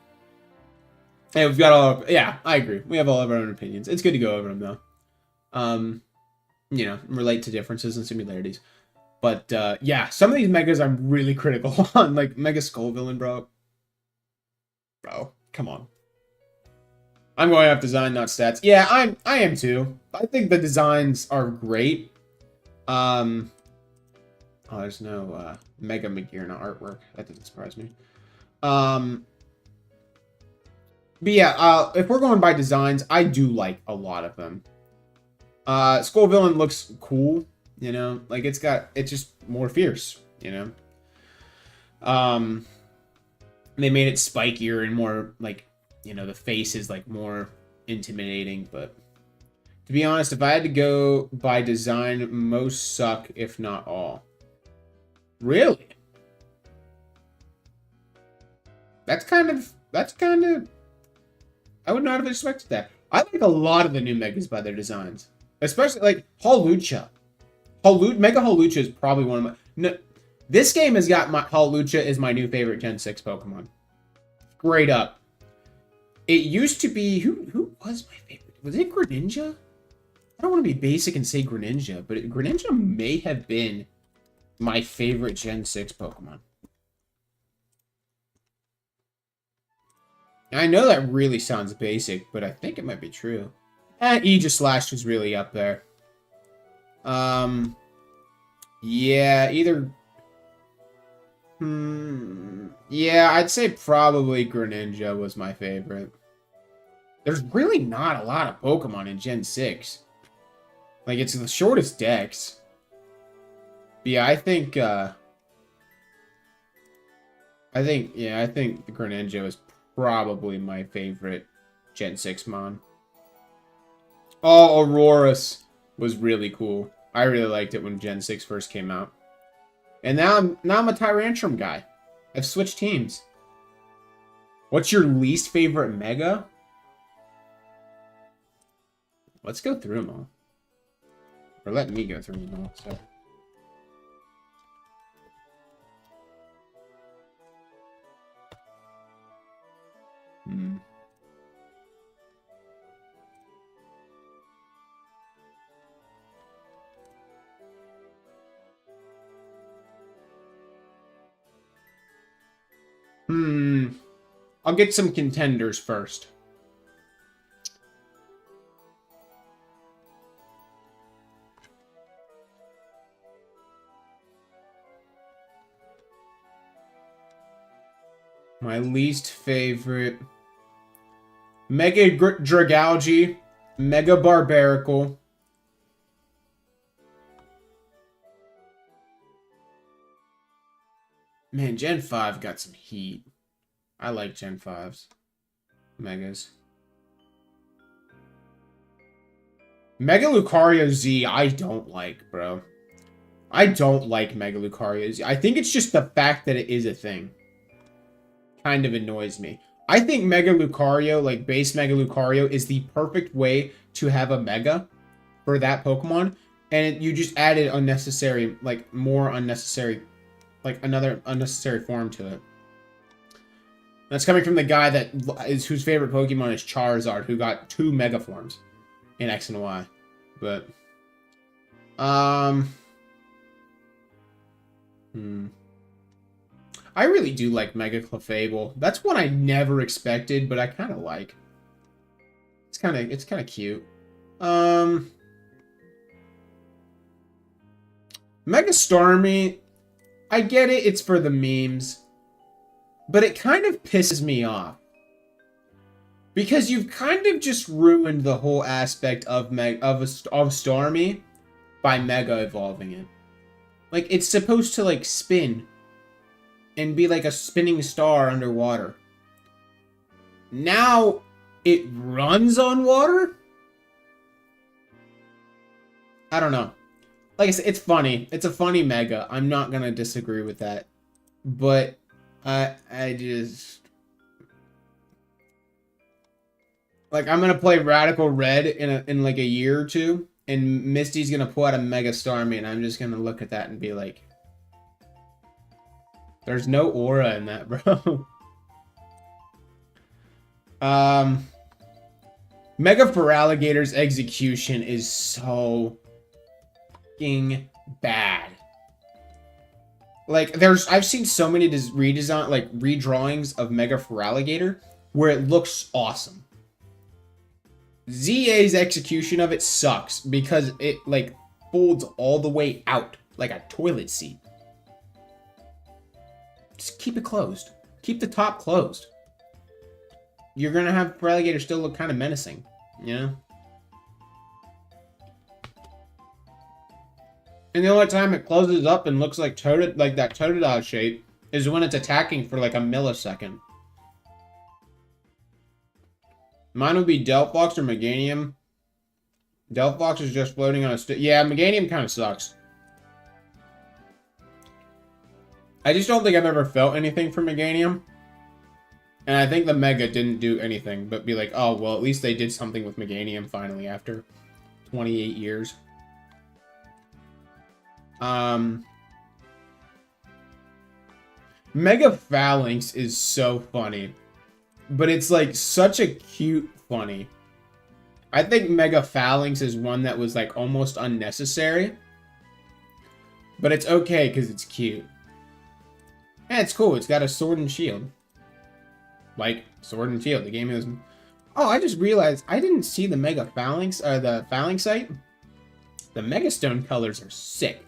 And we've got all... Yeah, I agree. We have all of our own opinions. It's good to go over them, though. You know, relate to differences and similarities. But, yeah, some of these Megas I'm really critical on. Like, Mega Scovillain, bro. Bro, come on. I'm going off design, not stats. Yeah, I am too. I think the designs are great. Oh, there's no Mega Magearna artwork. That doesn't surprise me. But yeah, if we're going by designs, I do like a lot of them. Skull Villain looks cool, you know, like it's just more fierce, you know. They made it spikier and more like, you know, the face is like more intimidating, but to be honest, if I had to go by design, most suck, if not all. Really? That's kind of I would not have expected that. I like a lot of the new Megas by their designs. Especially like Hawlucha. Mega Hawlucha is probably one of my... No, this game has got Hawlucha is my new favorite Gen 6 Pokemon. Straight up. It used to be... Who was my favorite? Was it Greninja? I don't want to be basic and say Greninja, but Greninja may have been my favorite Gen 6 Pokemon. I know that really sounds basic, but I think it might be true. Aegislash was really up there. Yeah, either... Yeah, I'd say probably Greninja was my favorite. There's really not a lot of Pokemon in Gen 6. Like, it's the shortest dex. But yeah, I think the Greninja was probably my favorite Gen 6 Mon. Oh, Aurorus was really cool. I really liked it when Gen 6 first came out. And now I'm a Tyrantrum guy. I've switched teams. What's your least favorite Mega? Let's go through them all. Or let me go through them all. So. I'll get some contenders first. My least favorite... Mega Dragalge, Mega Barbaracle. Man, Gen 5 got some heat. I like Gen 5s. Megas. Mega Lucario Z, I don't like, bro. I don't like Mega Lucario Z. I think it's just the fact that it is a thing. Kind of annoys me. I think Mega Lucario, like base Mega Lucario, is the perfect way to have a Mega for that Pokemon. And you just added unnecessary, like more unnecessary, like another unnecessary form to it. That's coming from the guy whose favorite Pokemon is Charizard, who got 2 Mega forms in X and Y. But, I really do like Mega Clefable. That's one I never expected, but I kind of like. It's kind of cute. Mega Starmie, I get it. It's for the memes, but it kind of pisses me off because you've kind of just ruined the whole aspect of Starmie by Mega evolving it. Like, it's supposed to like spin and be like a spinning star underwater. Now it runs on water? I don't know. Like I said, it's funny. It's a funny Mega. I'm not gonna disagree with that. But I just... Like, I'm gonna play Radical Red in like a year or two, and Misty's gonna pull out a Mega Starmie, and I'm just gonna look at that and be like, there's no aura in that, bro. Mega Feraligator's execution is so fucking bad. Like, I've seen so many redrawings of Mega Feraligator where it looks awesome. ZA's execution of it sucks because it like folds all the way out like a toilet seat. Just keep it closed. Keep the top closed. you're gonna have Feraligatr still look kind of menacing, you know? And the only time it closes up and looks like like that Totodile shape is when it's attacking for like a millisecond. Mine would be Delphox or Meganium. Delphox is just floating on a stick. Yeah, Meganium kind of sucks. I just don't think I've ever felt anything from Meganium. And I think the Mega didn't do anything but be like, oh, well, at least they did something with Meganium finally after 28 years. Mega Phalanx is so funny. But it's like such a cute funny. I think Mega Phalanx is one that was like almost unnecessary. But it's okay because it's cute. And it's cool. It's got a sword and shield. Like, sword and shield. The game is... Oh, I just realized I didn't see the Mega Phalanx, or the Phalanxite. The Mega Stone colors are sick.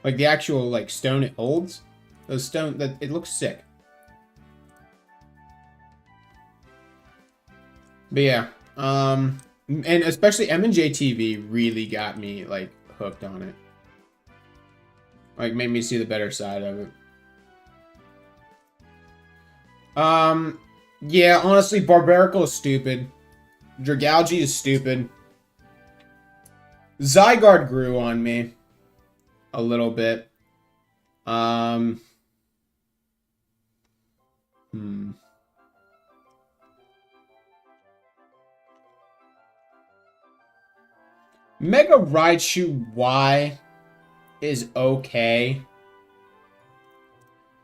Like, the actual, like, stone it holds. Those stone... It looks sick. But yeah. And especially M&J TV really got me, like, hooked on it. Like, made me see the better side of it. Yeah, honestly, Barbarical is stupid. Dragalge is stupid. Zygarde grew on me. A little bit. Mega Raichu Y is okay.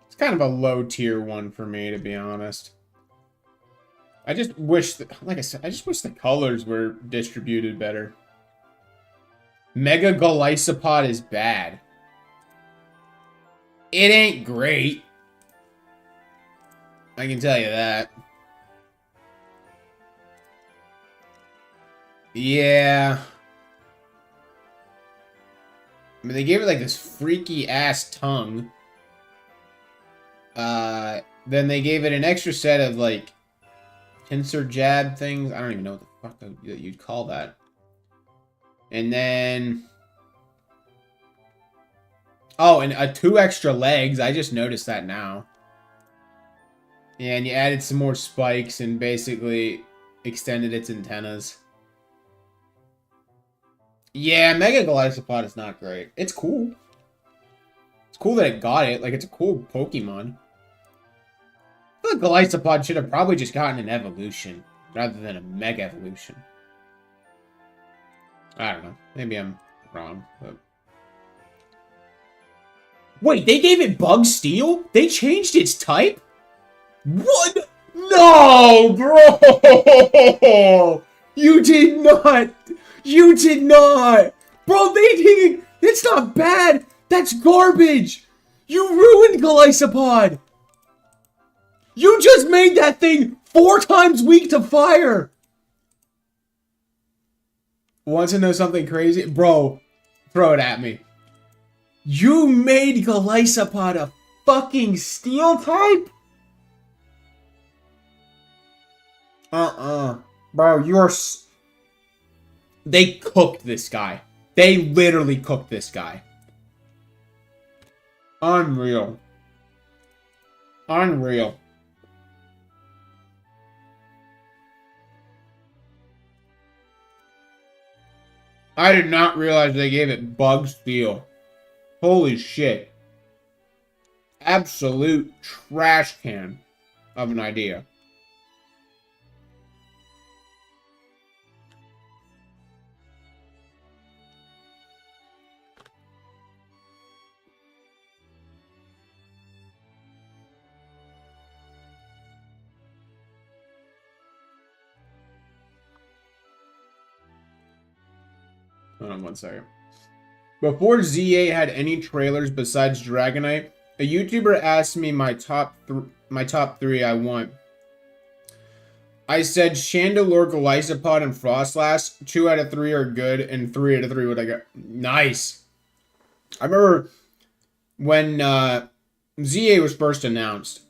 It's kind of a low tier one for me, to be honest. I just wish, like I said, I just wish the colors were distributed better. Mega Golisopod is bad. It ain't great. I can tell you that. Yeah. I mean, they gave it like this freaky ass tongue. Then they gave it an extra set of like pincer jab things. I don't even know what the fuck that you'd call that. And then... Oh, and 2 extra legs. I just noticed that now. Yeah, and you added some more spikes and basically extended its antennas. Yeah, Mega Golisopod is not great. It's cool. It's cool that it got it. Like, it's a cool Pokemon. I feel like Golisopod should have probably just gotten an evolution rather than a Mega Evolution. I don't know. Maybe I'm wrong, but... Wait, they gave it Bug Steel? They changed its type? What? No, bro! You did not! You did not! Bro, they didn't! It's not bad! That's garbage! You ruined Golisopod! You just made that thing 4 times weak to fire! Want to know something crazy? Bro, throw it at me. You made Golisopod a fucking steel type? Bro, you're... They cooked this guy. They literally cooked this guy. Unreal. Unreal. I did not realize they gave it Bug Steel. Holy shit. Absolute trash can of an idea. Hold on one second. Before Z8 had any trailers besides Dragonite, a YouTuber asked me my top 3 I want. I said Chandelure, Golisopod, and Frostlass. 2 out of 3 are good, and 3 out of 3 would I get. Nice. I remember when Z8 was first announced.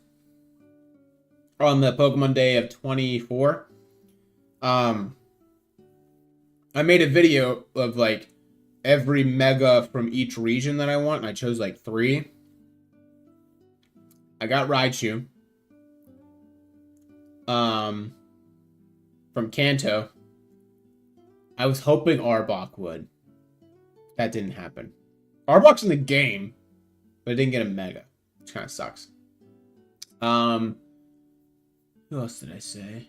on the Pokemon Day of 24. I made a video of like every mega from each region that I want, and I chose like 3. I got Raichu. From Kanto. I was hoping Arbok would. That didn't happen. Arbok's in the game, but I didn't get a mega, which kind of sucks. Who else did I say?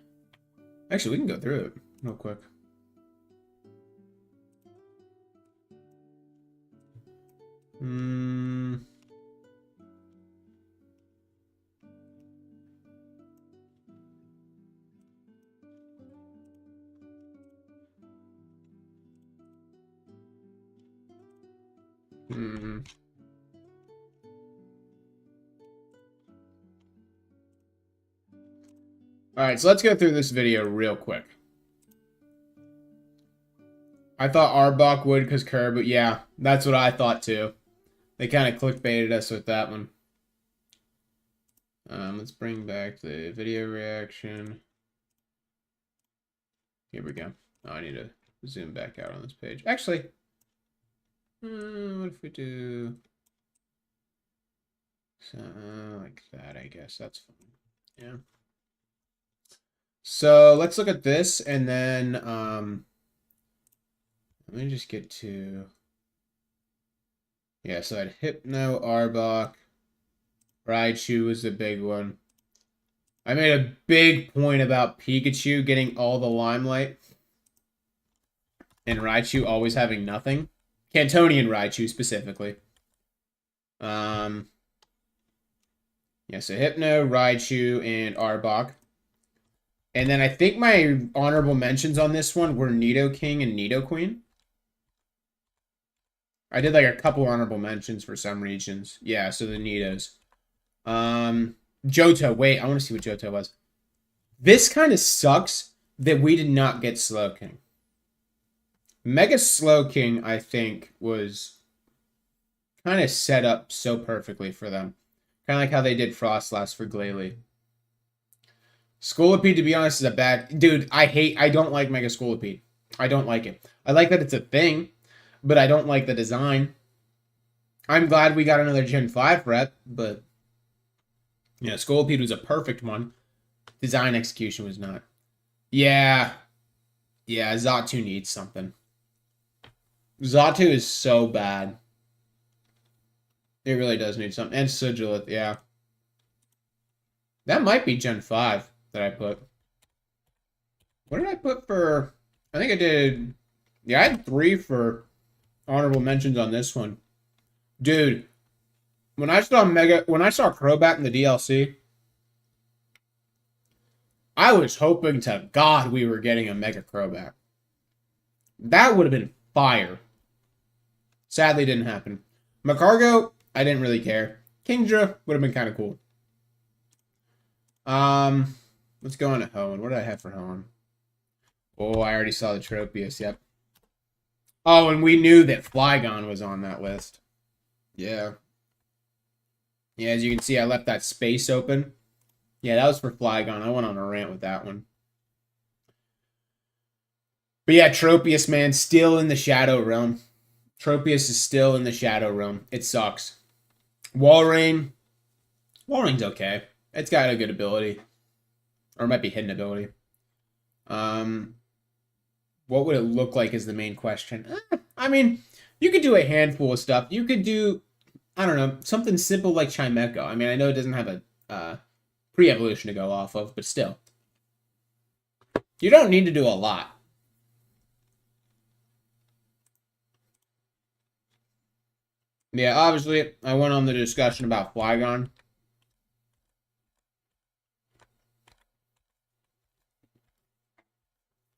Actually, we can go through it real quick. Alright, so let's go through this video real quick. I thought Arbok would because Kerb, yeah, that's what I thought too. They kind of clickbaited us with that one. Let's bring back the video reaction. Here we go. Oh, I need to zoom back out on this page. Actually, what if we do something like that, I guess. That's fine. Yeah. So let's look at this, and then let me just get to, yeah, so I had Hypno, Arbok, Raichu was the big one. I made a big point about Pikachu getting all the limelight and Raichu always having nothing. Cantonian Raichu specifically. Yeah, so Hypno, Raichu, and Arbok. And then I think my honorable mentions on this one were Nidoking and Nidoqueen. I did like a couple honorable mentions for some regions. Yeah, so the Nidos. Johto. Wait, I want to see what Johto was. This kind of sucks that we did not get Slowking. Mega Slowking, I think, was kind of set up so perfectly for them. Kind of like how they did Frostlass for Glalie. Scolipede, to be honest, is a bad... Dude, I don't like Mega Scolipede. I don't like it. I like that it's a thing, but I don't like the design. I'm glad we got another Gen 5 rep, but... Yeah, Scolipede was a perfect one. Design execution was not. Yeah. Yeah, Xatu needs something. Xatu is so bad. It really does need something. And Sigilith, yeah. That might be Gen 5 that I put. What did I put for... I think I did... Yeah, I had 3 for honorable mentions on this one. Dude, when I saw Crobat in the DLC, I was hoping to God we were getting a Mega Crobat. That would have been fire. Sadly, didn't happen. Macargo, I didn't really care. Kingdra would have been kind of cool. Let's go on to Hoenn. What did I have for Hoenn? Oh, I already saw the Tropius, yep. Oh, and we knew that Flygon was on that list. Yeah. Yeah, as you can see, I left that space open. Yeah, that was for Flygon. I went on a rant with that one. But yeah, Tropius, man, still in the Shadow Realm. Tropius is still in the Shadow Realm. It sucks. Walrein. Walrein's okay. It's got a good ability. Or it might be hidden ability. What would it look like is the main question. I mean, you could do a handful of stuff. You could do, I don't know, something simple like Chimecho. I mean, I know it doesn't have a pre-evolution to go off of, but still. You don't need to do a lot. Yeah, obviously, I went on the discussion about Flygon.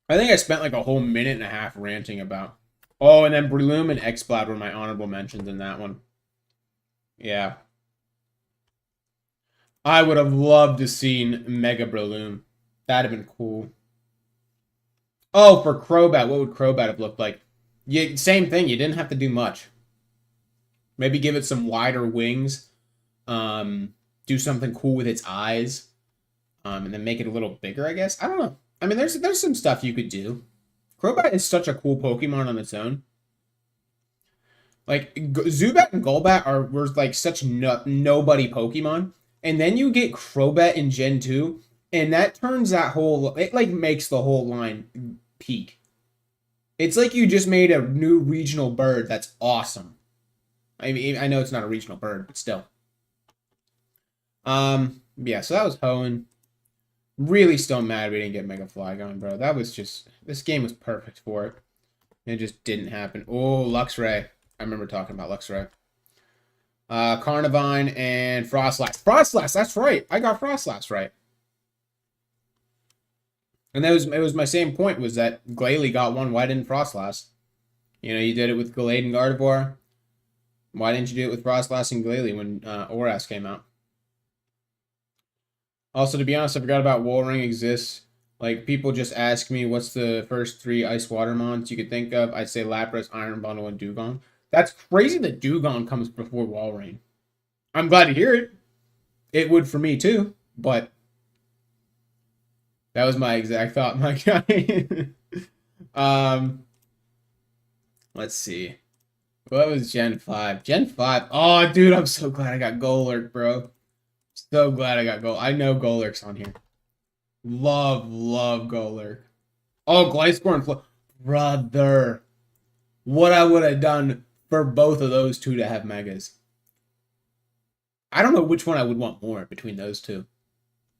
I think I spent like a whole minute and a half ranting about... Oh, and then Breloom and Exploud were my honorable mentions in that one. Yeah. I would have loved to seen Mega Breloom. That'd have been cool. Oh, for Crobat, what would Crobat have looked like? Same thing, you didn't have to do much. Maybe give it some wider wings. Do something cool with its eyes. And then make it a little bigger, I guess. I don't know. I mean, there's some stuff you could do. Crobat is such a cool Pokemon on its own. Like Zubat and Golbat were like such nobody Pokemon, and then you get Crobat in Gen 2, and that turns that whole it like makes the whole line peak. It's like you just made a new regional bird that's awesome. I mean, I know it's not a regional bird, but still. Yeah, so that was Hoenn. Really still mad we didn't get Mega Flygon, bro. That was just this game was perfect for it. It just didn't happen. Oh, Luxray. I remember talking about Luxray. Carnivine and Frostlass. Frostlass, that's right. I got Frostlass right. And it was my same point was that Glalie got one. Why didn't Frostlass? You know, you did it with Gallade and Gardevoir. Why didn't you do it with Frostlass and Glalie when Oras came out? Also, to be honest, I forgot about Walring exists. Like, people just ask me what's the first 3 Ice Water Mons you could think of. I'd say Lapras, Iron Bundle, and Dugong. That's crazy that Dugong comes before Walrein. I'm glad to hear it. It would for me too, but that was my exact thought, my guy. Let's see. What was Gen 5? Gen 5. Oh, dude, I'm so glad I got Golurk, bro. So glad I got Golurk. I know Golurk's on here. Love Golurk. Oh, Gliscor and brother. What I would have done for both of those two to have megas. I don't know which one I would want more between those two.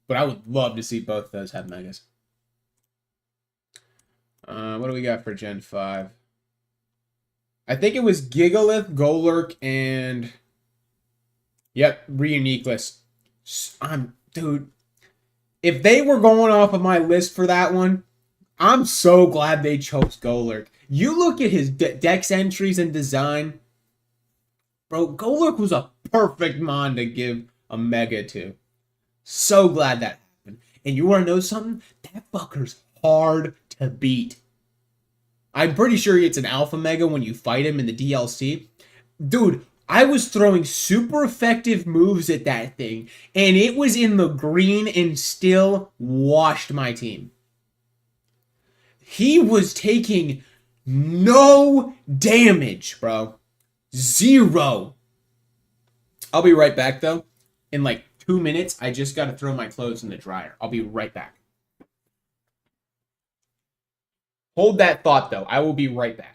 But I would love to see both of those have megas. What do we got for Gen 5? I think it was Gigalith, Golurk, and... Yep, Reuniqueless. Dude, if they were going off of my list for that one, I'm so glad they chose Golurk. You look at his dex entries and design. Bro, Golurk was a perfect mon to give a mega to. So glad that happened. And you want to know something? That fucker's hard to beat. I'm pretty sure it's an alpha mega when you fight him in the DLC. Dude, I was throwing super effective moves at that thing, and it was in the green and still washed my team. He was taking no damage, bro. 0. I'll be right back, though. In like 2 minutes, I just got to throw my clothes in the dryer. I'll be right back. Hold that thought, though. I will be right back.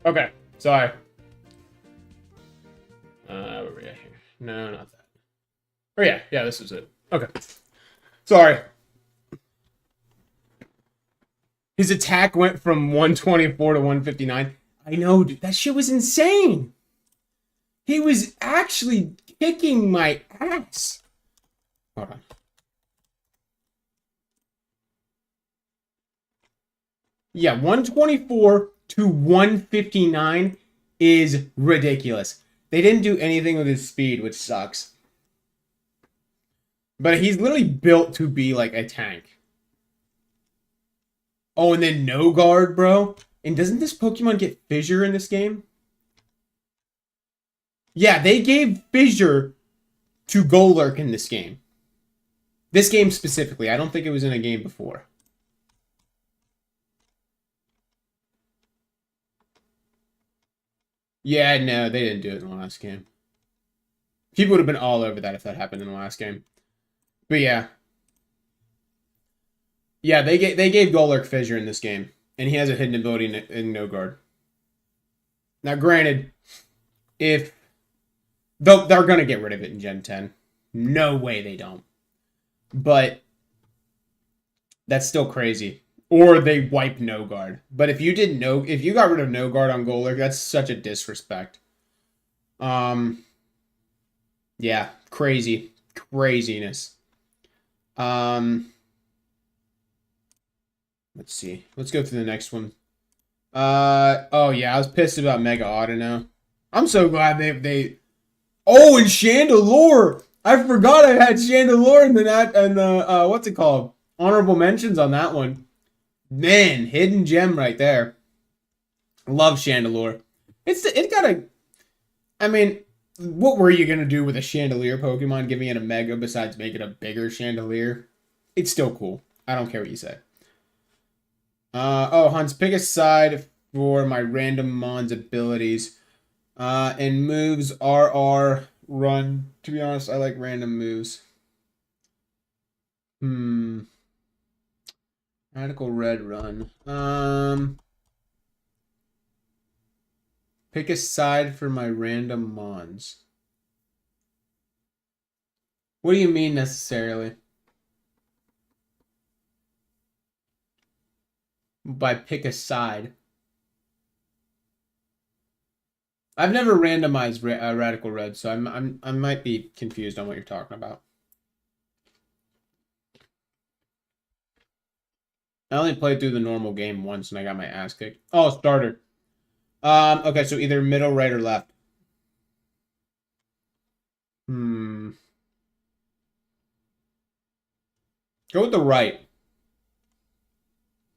Okay, sorry. Where we at here? No, not that. Oh yeah, this is it. Okay. Sorry. His attack went from 124 to 159. I know, dude. That shit was insane. He was actually kicking my ass. Hold on. Yeah, 124 to 159 is ridiculous. They didn't do anything with his speed, which sucks. But he's literally built to be like a tank. Oh, and then no guard, bro. And doesn't this Pokemon get Fissure in this game? Yeah, they gave Fissure to Golurk in this game. This game specifically. I don't think it was in a game before. Yeah, no, they didn't do it in the last game. People would have been all over that if that happened in the last game. But yeah. Yeah, they gave Golurk Fissure in this game. And he has a hidden ability in No Guard. Now, granted, if... they're going to get rid of it in Gen 10. No way they don't. But that's still crazy. Or they wipe No Guard. But if you got rid of No Guard on Golurk, that's such a disrespect. Yeah, crazy. Craziness. Let's see. Let's go through the next one. Oh yeah, I was pissed about Mega Autono. I'm so glad they Oh, and Chandelure! I forgot I had Chandelure in the what's it called? Honorable mentions on that one. Man, hidden gem right there. Love Chandelure. It got a... I mean, what were you gonna do with a Chandelier Pokemon giving it a Mega besides make it a bigger Chandelier? It's still cool. I don't care what you say. Hans, pick a side for my random Mons abilities. And moves RR run. To be honest, I like random moves. Radical Red run. Pick a side for my random Mons. What do you mean necessarily? By pick a side. I've never randomized Radical Red, so I might be confused on what you're talking about. I only played through the normal game once and I got my ass kicked. Oh, starter. Okay, so either middle, right, or left. Go with the right.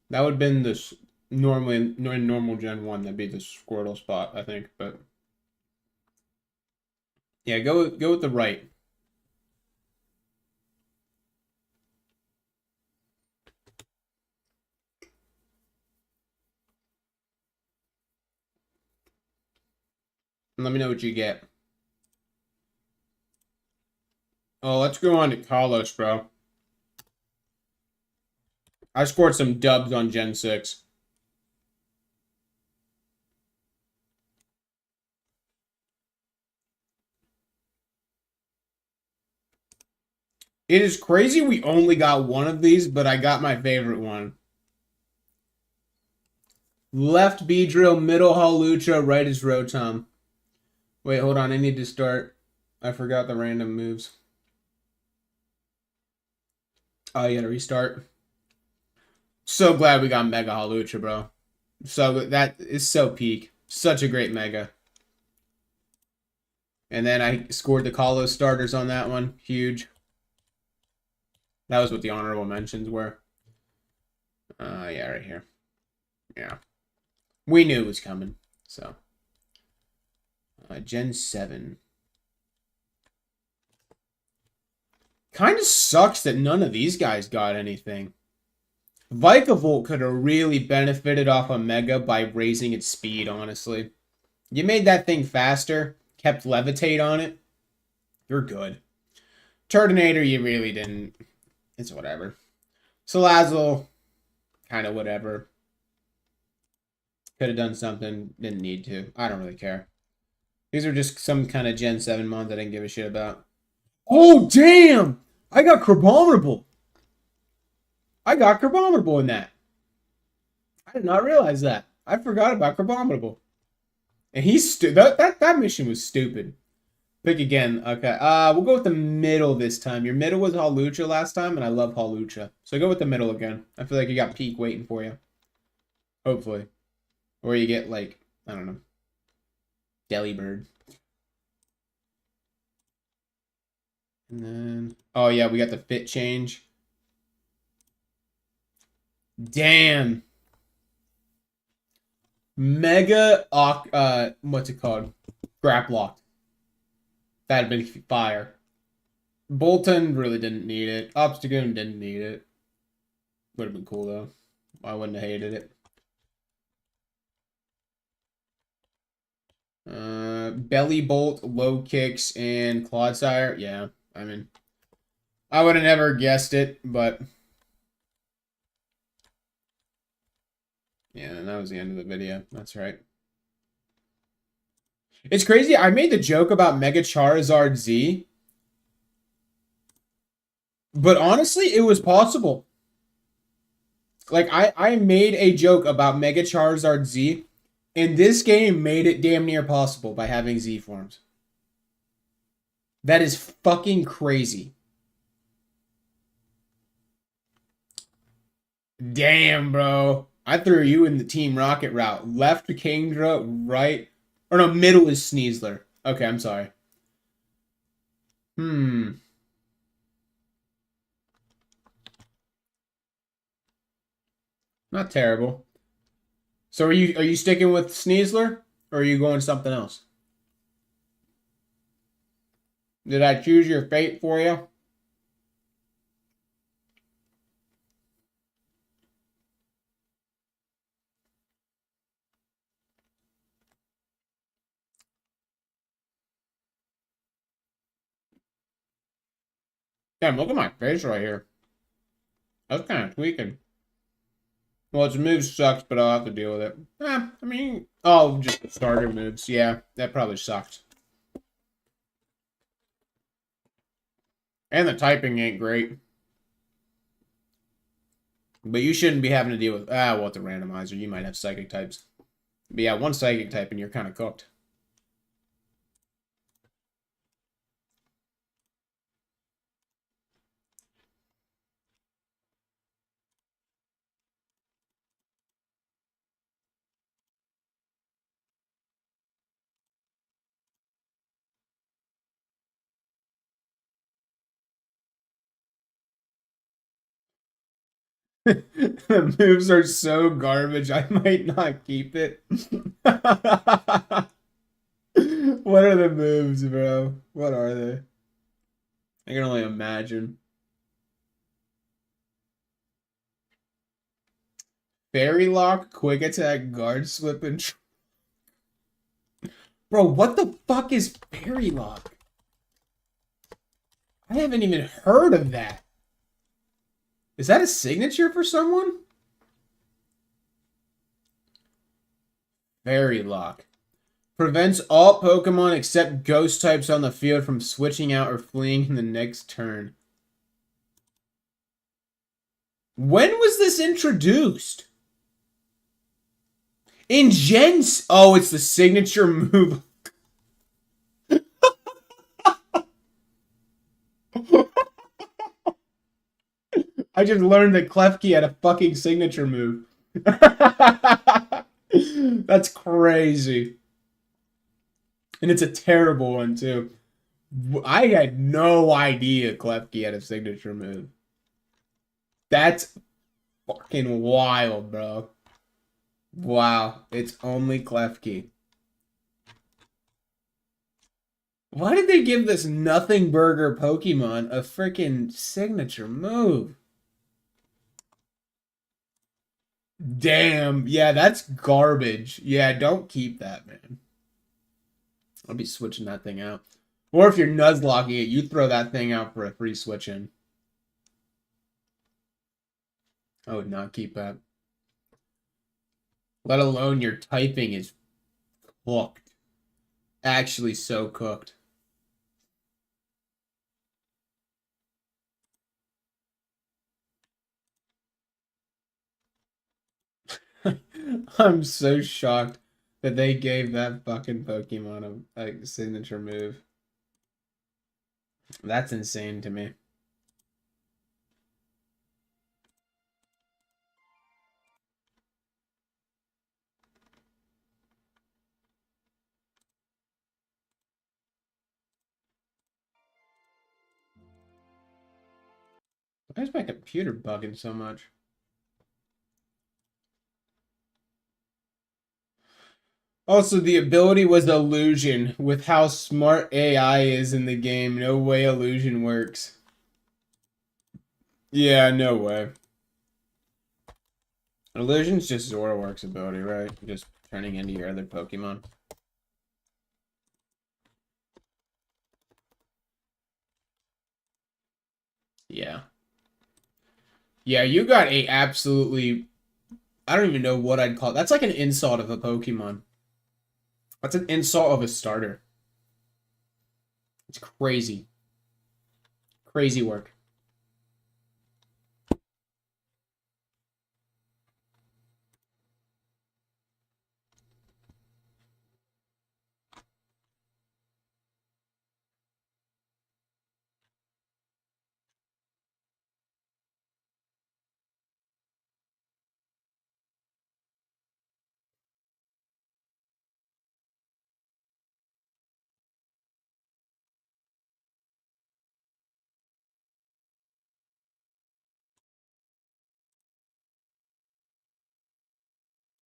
That would have been this normally in normal Gen 1, that'd be the Squirtle spot, I think, but yeah, go with the right. And let me know what you get. Oh, let's go on to Kalos, bro. I scored some dubs on Gen 6. It is crazy we only got one of these, but I got my favorite one. Left Beedrill, middle Hawlucha, right is Rotom. Wait, hold on. I need to start. I forgot the random moves. Oh, you gotta restart. So glad we got Mega Hawlucha, bro. So that is so peak. Such a great Mega. And then I scored the Kalos starters on that one. Huge. That was what the honorable mentions were. Yeah, right here. Yeah. We knew it was coming, so. Gen 7. Kind of sucks that none of these guys got anything. Vikavolt could have really benefited off a Mega by raising its speed, honestly. You made that thing faster, kept Levitate on it, you're good. Turtonator, you really didn't. It's whatever. Salazzle, kind of whatever. Could have done something. Didn't need to. I don't really care. These are just some kind of Gen 7 mods I didn't give a shit about. Oh, damn! I got Crabominable. I got Crabominable in that. I did not realize that. I forgot about Crabominable. And he's that mission was stupid. Pick again. Okay. We'll go with the middle this time. Your middle was Hawlucha last time, and I love Hawlucha. So go with the middle again. I feel like you got peak waiting for you. Hopefully. Or you get, like, I don't know. Delibird. And then... Oh, yeah, we got the fit change. Damn. Mega... what's it called? Graplock. That'd been fire. Bolton really didn't need it. Obstagoon didn't need it. Would have been cool, though. I wouldn't have hated it. Belly Bolt, Low Kicks, and Clodsire. Yeah, I mean, I would have never guessed it, but... Yeah, and that was the end of the video. That's right. It's crazy. I made the joke about Mega Charizard Z. But honestly, it was possible. Like, I made a joke about Mega Charizard Z. And this game made it damn near possible by having Z forms. That is fucking crazy. Damn, bro. I threw you in the Team Rocket route. Left Kingdra, right... Or no, middle is Sneasler. Okay, I'm sorry. Not terrible. So are you sticking with Sneasler? Or are you going something else? Did I choose your fate for you? Damn, look at my face right here. That's kind of tweaking. Well, its move sucks, but I'll have to deal with it. I mean... Oh, just the starter moves. Yeah, that probably sucked. And the typing ain't great. But you shouldn't be having to deal with... well, with the randomizer. You might have psychic types. But yeah, one psychic type and you're kind of cooked. The moves are so garbage, I might not keep it. What are the moves, bro? What are they? I can only imagine. Fairy Lock, Quick Attack, Guard Slip, and... Bro, what the fuck is Fairy Lock? I haven't even heard of that. Is that a signature for someone? Fairy Lock. Prevents all Pokemon except ghost types on the field from switching out or fleeing in the next turn. When was this introduced? In Gens... Oh, it's the signature move. I just learned that Klefki had a fucking signature move. That's crazy. And it's a terrible one, too. I had no idea Klefki had a signature move. That's fucking wild, bro. Wow. It's only Klefki. Why did they give this nothing burger Pokemon a freaking signature move? Damn. Yeah, that's garbage. Yeah, don't keep that, man. I'll be switching that thing out. Or if you're Nuzlocking it, you throw that thing out for a free switch in. I would not keep that. Let alone your typing is cooked. Actually so cooked. I'm so shocked that they gave that fucking Pokemon a signature move. That's insane to me. Why is my computer bugging so much? Also, the ability was illusion. With how smart AI is in the game, no way illusion works. Yeah, no way. Illusion's just Zoroark's ability, right? Just turning into your other Pokemon. Yeah. Yeah, you got a absolutely... I don't even know what I'd call it. That's like an insult of a Pokemon. That's an insult of a starter. It's crazy. Crazy work.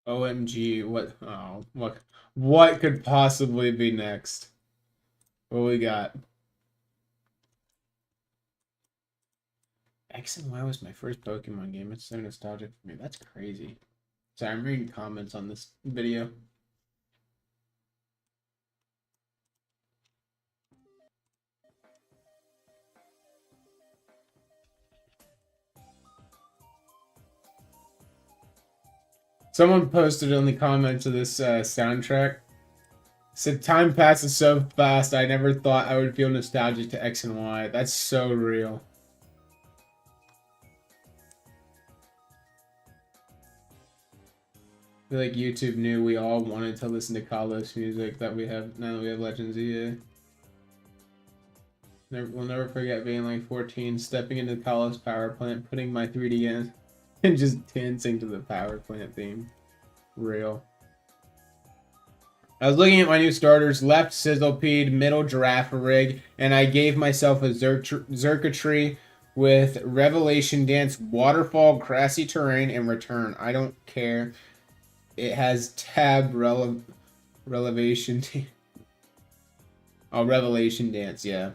OMG, what? Oh, what could possibly be next? What we got? X and Y was my first Pokemon game. It's so nostalgic for me. That's crazy. Sorry, I'm reading comments on this video. Someone posted in the comments of this soundtrack. Said time passes so fast. I never thought I would feel nostalgic to X and Y. That's so real. I feel like YouTube knew we all wanted to listen to Kalos music that we have now that we have Legends EA. We'll never forget being like 14, stepping into the Kalos power plant, putting my 3D in, and just dancing to the power plant theme. Real. I was looking at my new starters, left Sizzlepede, middle Girafarig, and I gave myself a Xurkitree with Revelation Dance, Waterfall, Grassy Terrain, and Return. I don't care. It has tab relevation. Oh, Revelation Dance, yeah.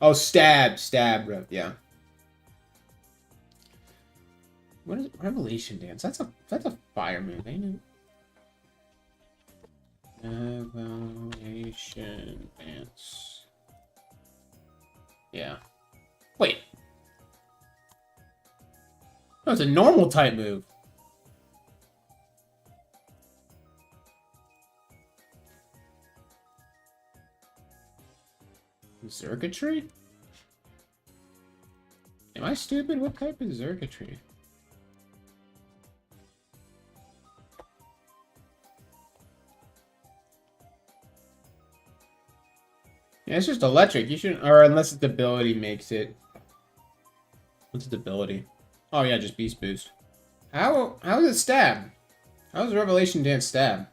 Oh, stab, yeah. What is Revelation Dance? That's a fire move, ain't it? Revelation Dance. Yeah. Wait. No, it's a normal type move. Xurkitree? Am I stupid? What type is Xurkitree? Yeah, it's just electric. You shouldn't, or unless its ability makes it. What's its ability? Oh yeah, just Beast Boost. How is it stab? How is Revelation Dance stab?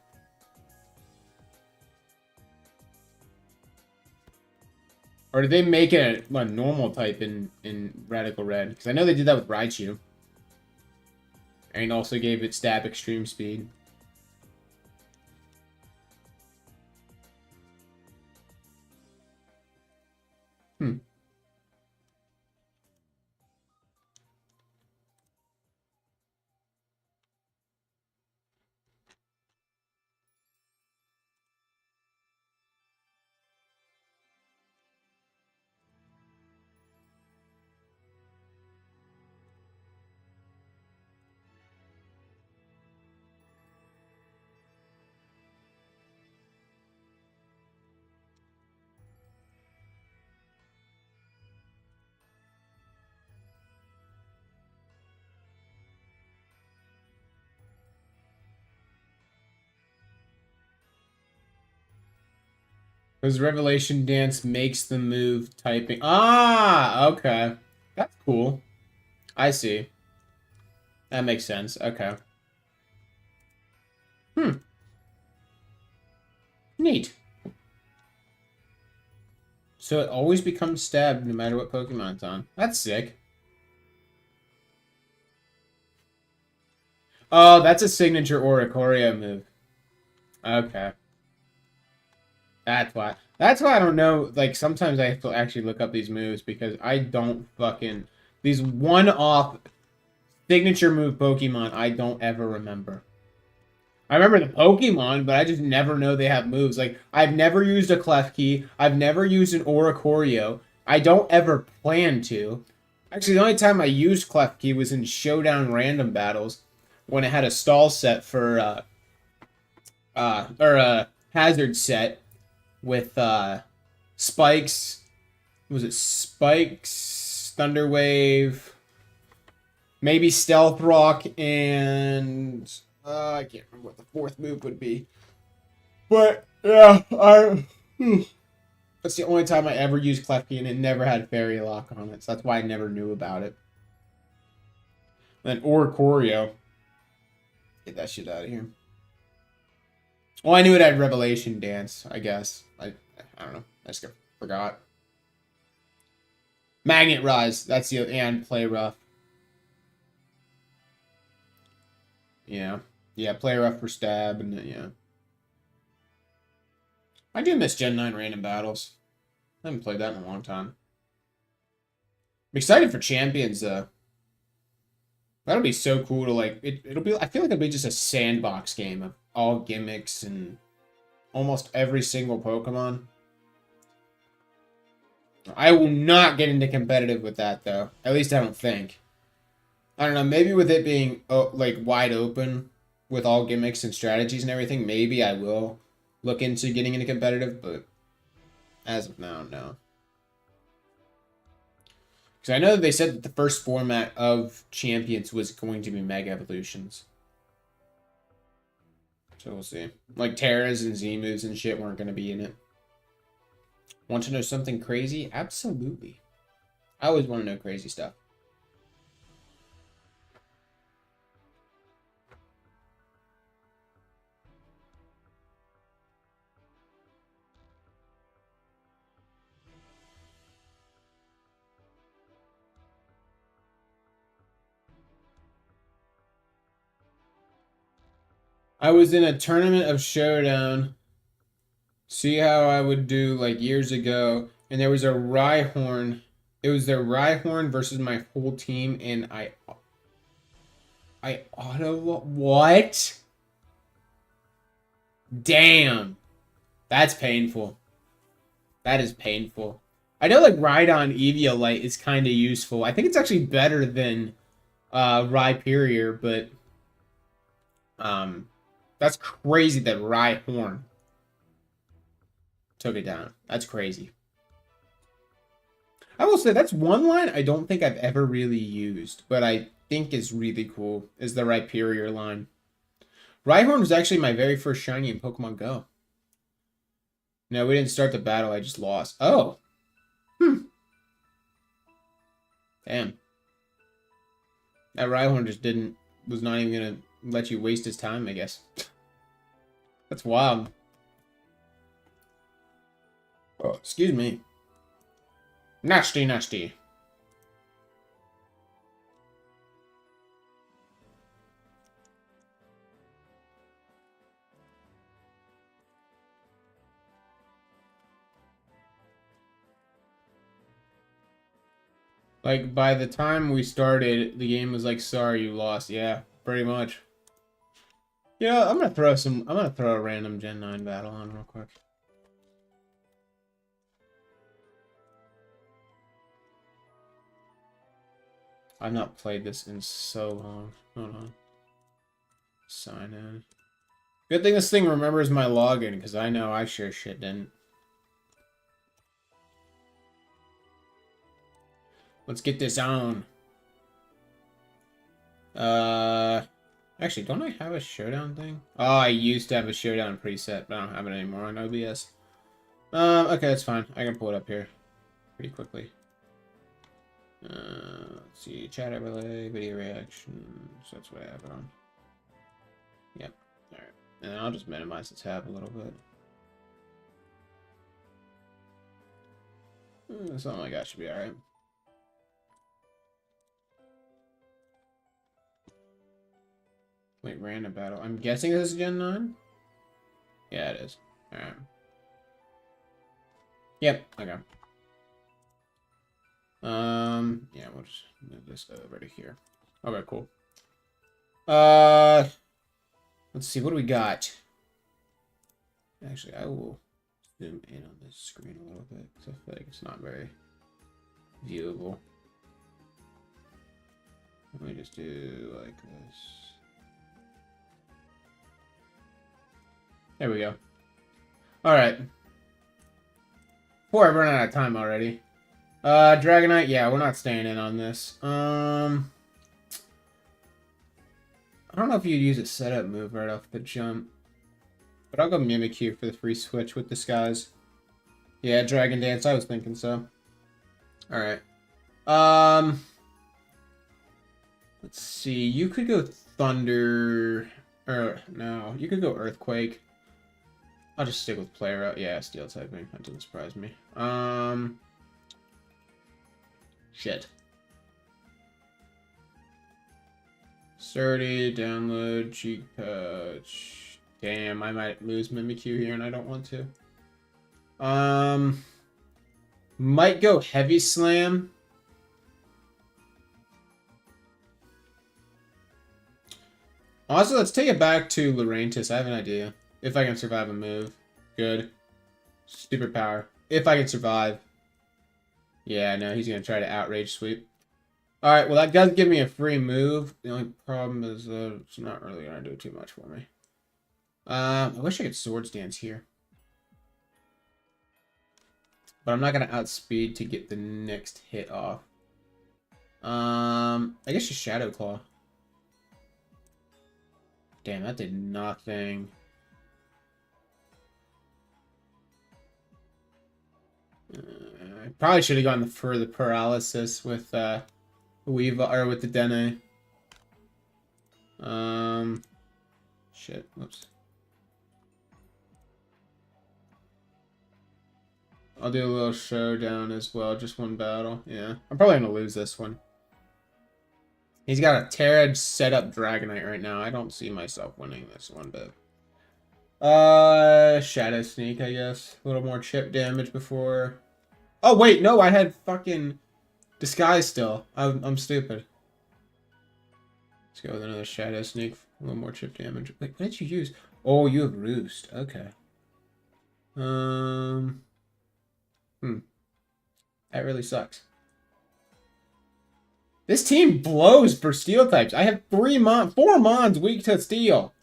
Or did they make it a normal type in Radical Red? Because I know they did that with Raichu. And also gave it stab extreme speed. Hmm. Because Revelation Dance makes the move typing. Ah, okay. That's cool. I see. That makes sense. Okay. Hmm. Neat. So it always becomes stabbed no matter what Pokemon it's on. That's sick. Oh, that's a signature Oricorio move. Okay. That's why. That's why I don't know. Like, sometimes I have to actually look up these moves because I don't fucking... These one-off signature move Pokemon I don't ever remember. I remember the Pokemon, but I just never know they have moves. Like, I've never used a Klefki. I've never used an Oricorio. I don't ever plan to. Actually, the only time I used Klefki was in Showdown random battles when it had a stall set for, or a hazard set with, Spikes. Was it Spikes, Thunder Wave, maybe Stealth Rock, and I can't remember what the fourth move would be. But yeah, that's the only time I ever used Klefki, and it never had Fairy Lock on it, so that's why I never knew about it. And then Oricorio, get that shit out of here. Well, I knew it had Revelation Dance, I guess. I don't know. I just forgot. Magnet Rise. That's the and Play Rough. Yeah. Yeah, Play Rough for stab, and yeah. I do miss Gen 9 random battles. I haven't played that in a long time. I'm excited for Champions, though. That'll be so cool to, like, it'll be, I feel like it'll be just a sandbox game of all gimmicks and almost every single Pokemon. I will not get into competitive with that, though. At least I don't think. I don't know, maybe with it being, like, wide open with all gimmicks and strategies and everything, maybe I will look into getting into competitive, but as of now, no. Because I know they said that the first format of Champions was going to be Mega Evolutions. So we'll see. Like, Terras and Z moves and shit weren't going to be in it. Want to know something crazy? Absolutely. I always want to know crazy stuff. I was in a tournament of Showdown. See how I would do like years ago, and there was a Rhyhorn. It was their Rhyhorn versus my whole team, and I auto what? Damn, that's painful. That is painful. I know like Rhydon Eviolite is kind of useful. I think it's actually better than Rhyperior, but that's crazy that Rhyhorn took it down. That's crazy. I will say that's one line I don't think I've ever really used, but I think is really cool, is the Rhyperior line. Rhyhorn was actually my very first shiny in Pokemon Go. No, we didn't start the battle, I just lost. Oh. Damn. That Rhyhorn just was not even gonna let you waste his time, I guess. That's wild. Oh, excuse me. Nasty, nasty. Like, by the time we started, the game was like, sorry, you lost. Yeah, pretty much. Yeah, I'm gonna throw a random Gen 9 battle on real quick. I've not played this in so long. Hold on. Sign in. Good thing this thing remembers my login, because I know I sure shit didn't. Let's get this on. Actually, don't I have a showdown thing? Oh, I used to have a showdown preset, but I don't have it anymore on OBS. Okay, that's fine. I can pull it up here pretty quickly. Let's see, chat overlay, video reactions. That's what I have it on. Yep. All right, and I'll just minimize the tab a little bit. Something like that should be all right. Wait, random battle. I'm guessing this is Gen 9? Yeah, it is. Alright. Yep, okay. Yeah, we'll just move this over to here. Okay, cool. Let's see, what do we got? Actually, I will zoom in on this screen a little bit, because I feel like it's not very viewable. Let me just do like this. There we go. Alright. Before I run out of time already. Dragonite, yeah, we're not staying in on this. I don't know if you'd use a setup move right off the jump. But I'll go Mimikyu for the free switch with Disguise. Yeah, Dragon Dance, I was thinking so. Alright. Let's see, you could go Thunder... Or, no, you could go Earthquake. I'll just stick with Play Route. Yeah, Steel typing. That doesn't surprise me. Shit. Sturdy, download, cheek pouch. Damn, I might lose Mimikyu here and I don't want to. Might go Heavy Slam. Also, let's take it back to Lurantis. I have an idea. If I can survive a move. Good. Superpower. If I can survive. Yeah, no, he's going to try to outrage sweep. Alright, well, that does give me a free move. The only problem is it's not really going to do too much for me. I wish I could Swords Dance here. But I'm not going to outspeed to get the next hit off. I guess just Shadow Claw. Damn, that did nothing. I probably should have gone for the paralysis with Weeva or with the Dene. Shit. Whoops. I'll do a little showdown as well. Just one battle. Yeah, I'm probably gonna lose this one. He's got a Terra set up Dragonite right now. I don't see myself winning this one bit. Shadow Sneak, I guess. A little more chip damage before. Oh wait, no, I had fucking Disguise still. I'm stupid. Let's go with another Shadow Sneak. A little more chip damage. Wait, what did you use? Oh, you have Roost. Okay. That really sucks. This team blows for steel types. I have 4 Mons weak to steel.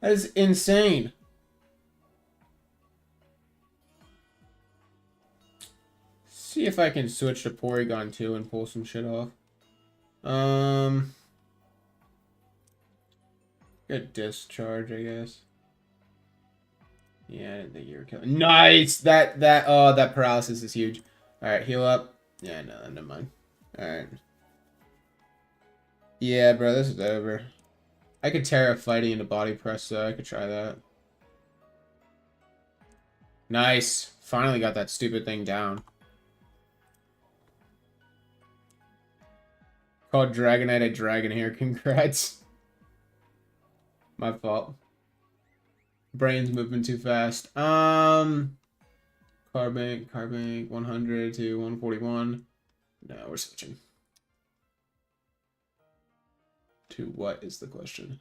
That is insane. See if I can switch to Porygon 2 and pull some shit off. Good discharge, I guess. Yeah, I didn't think you were killing. Nice! That paralysis is huge. Alright, heal up. Yeah, no, never mind. Alright. Yeah, bro, this is over. I could Terra fighting into body press, so I could try that. Nice. Finally got that stupid thing down. Called Dragonite a dragon here. Congrats. My fault. Brain's moving too fast. Carbank 100 to 141. No, we're switching. To what is the question?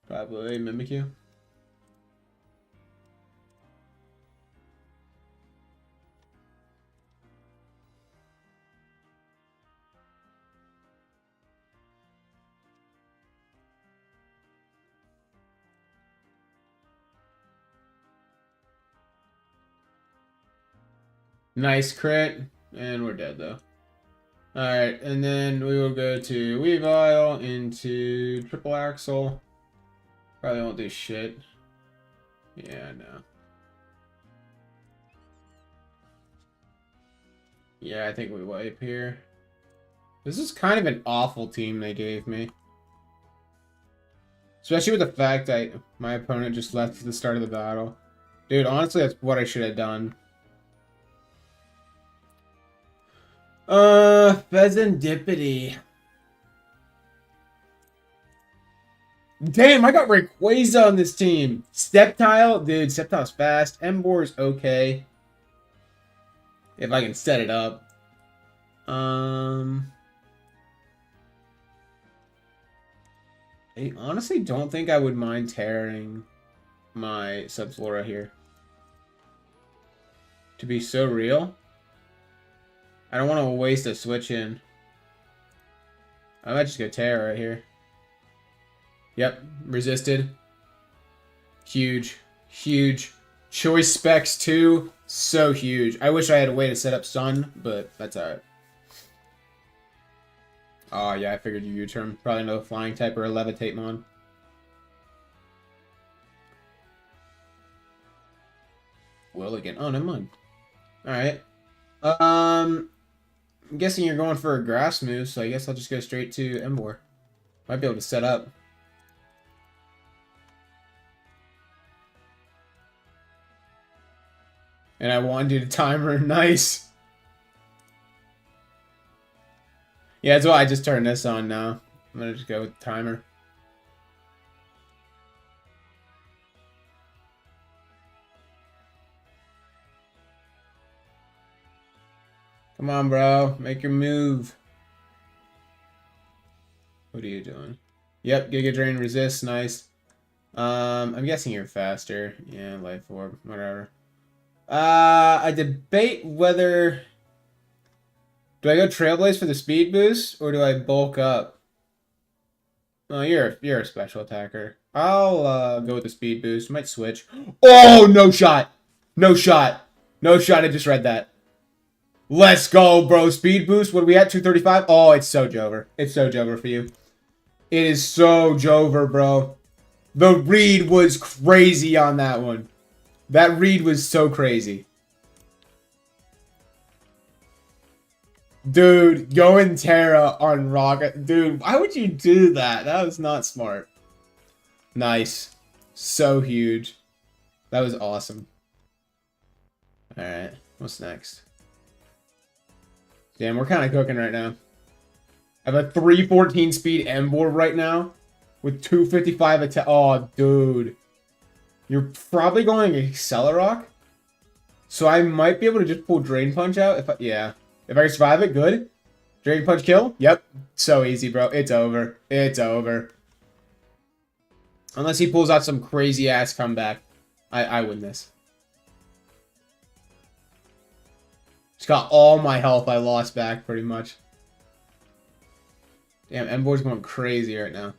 Probably Mimikyu. Nice crit. And we're dead, though. Alright, and then we will go to Weavile into Triple Axle. Probably won't do shit. Yeah, no. Yeah, I think we wipe here. This is kind of an awful team they gave me. Especially with the fact that my opponent just left at the start of the battle. Dude, honestly, that's what I should have done. Pheasantipity. Damn, I got Rayquaza on this team. Steptile, dude, Steptile's fast. Embor's okay. If I can set it up. I honestly don't think I would mind tearing my Subflora here. To be so real. I don't want to waste a switch in. I might just go tear right here. Yep, resisted. Huge. Huge. Choice specs too. So huge. I wish I had a way to set up Sun, but that's alright. Oh yeah, I figured you U-turn. Probably no flying type or a levitate mon. Will again. Oh, never mind. Alright. I'm guessing you're going for a grass move, so I guess I'll just go straight to Embor. Might be able to set up. And I wanted a timer. Nice. Yeah, that's why I just turned this on now. I'm gonna just go with timer. Come on, bro. Make your move. What are you doing? Yep, Giga Drain resist. Nice. I'm guessing you're faster. Yeah, Life Orb. Whatever. I debate whether... Do I go Trailblaze for the speed boost, or do I bulk up? Oh, you're a special attacker. I'll go with the speed boost. Might switch. Oh, no shot! No shot! No shot, I just read that. Let's go, bro. Speed boost. What are we at? 235? Oh, it's so Jover. It's so Jover for you. It is so Jover, bro. The read was crazy on that one. That read was so crazy. Dude, going Terra on Rocket. Dude, why would you do that? That was not smart. Nice. So huge. That was awesome. Alright, what's next? Damn, we're kind of cooking right now. I have a 314 speed Embor right now with 255 attack. Oh, dude. You're probably going Accelerock. So I might be able to just pull Drain Punch out. If I can survive it, good. Drain Punch kill. Yep. So easy, bro. It's over. It's over. Unless he pulls out some crazy ass comeback. I win this. Just got all my health I lost back, pretty much. Damn, Embor's going crazy right now.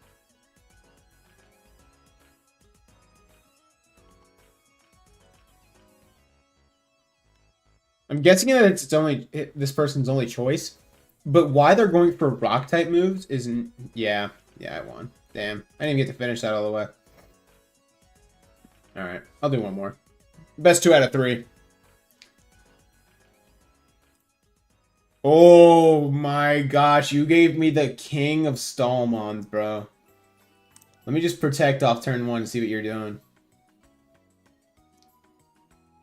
I'm guessing that it's this person's only choice. But why they're going for rock type moves isn't... Yeah, I won. Damn, I didn't even get to finish that all the way. Alright, I'll do one more. Best 2 out of 3. Oh my gosh, you gave me the king of Stallmons, bro. Let me just protect off turn 1 and see what you're doing.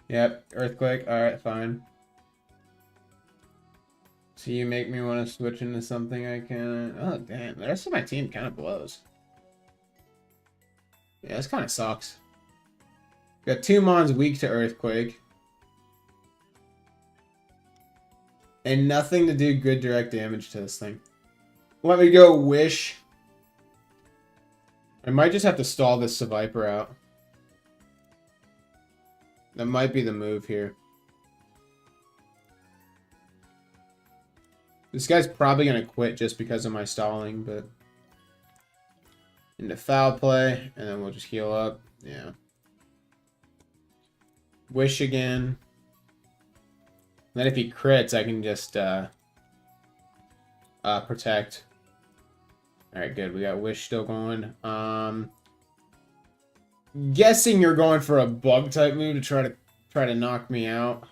Yep, Earthquake. Alright, fine. So you make me want to switch into something I can... Oh, damn. The rest of my team kind of blows. Yeah, this kind of sucks. Got 2 Mons weak to Earthquake. And nothing to do good direct damage to this thing. Let me go Wish. I might just have to stall this Seviper out. That might be the move here. This guy's probably going to quit just because of my stalling, but... Into foul play, and then we'll just heal up. Yeah. Wish again. Then if he crits, I can just protect. Alright, good. We got Wish still going. guessing you're going for a bug type move to try to knock me out.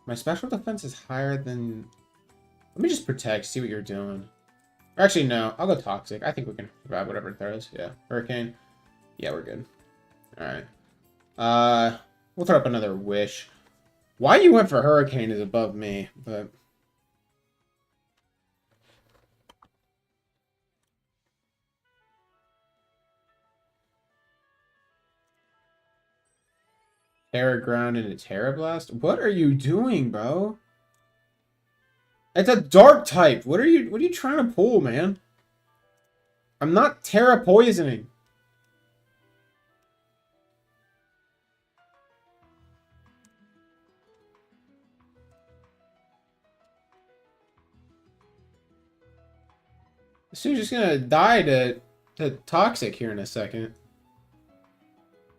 My special defense is higher than... Let me just protect, see what you're doing. Or actually, no. I'll go toxic. I think we can survive whatever it throws. Yeah. Hurricane. Yeah, we're good. Alright. We'll throw up another wish. Why you went for hurricane is above me, but... Terra Ground and a Terra Blast? What are you doing, bro? It's a dark type. What are you trying to pull, man? I'm not Terra poisoning. This dude's just gonna die to toxic here in a second.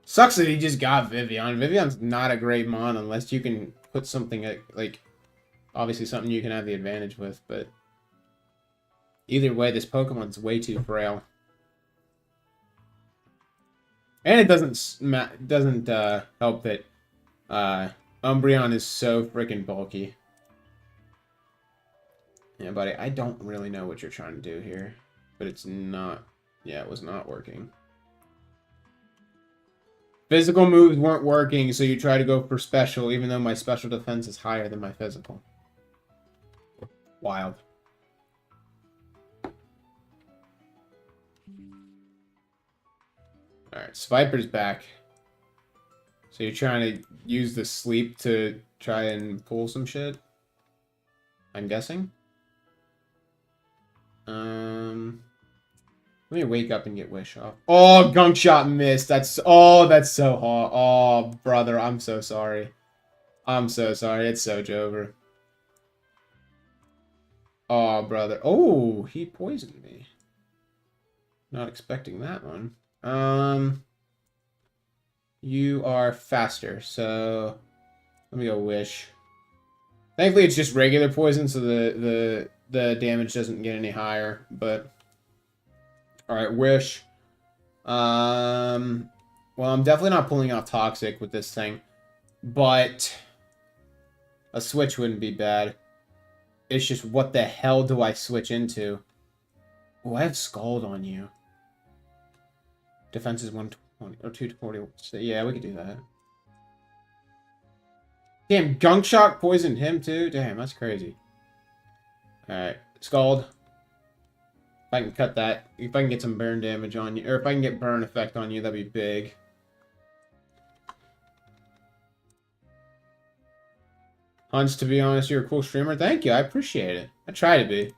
Sucks that he just got Vivian. Vivian's not a great mon unless you can put something like obviously something you can have the advantage with, but either way, this Pokemon's way too frail. And it doesn't help that Umbreon is so freaking bulky. Yeah, buddy, I don't really know what you're trying to do here, but it's not. Yeah, it was not working. Physical moves weren't working, so you try to go for special, even though my special defense is higher than my physical. Wild. Alright, Sviper's back. So you're trying to use the sleep to try and pull some shit? I'm guessing? Let me wake up and get Wish off. Oh, Gunk Shot missed. That's so hot. Oh, brother, I'm so sorry. I'm so sorry. It's so Jover. Oh, brother. Oh, he poisoned me. Not expecting that one. You are faster, so let me go Wish. Thankfully, it's just regular poison, so the damage doesn't get any higher, but... Alright, Wish. Well, I'm definitely not pulling out Toxic with this thing, but a switch wouldn't be bad. It's just, what the hell do I switch into? Oh, I have Scald on you. Defense is 120, or 240. So yeah, we could do that. Damn, Gunk Shot poisoned him too? Damn, that's crazy. Alright, Scald. If I can cut that, if I can get some burn damage on you, or if I can get burn effect on you, that'd be big. Hunts, to be honest, you're a cool streamer. Thank you, I appreciate it. I try to be.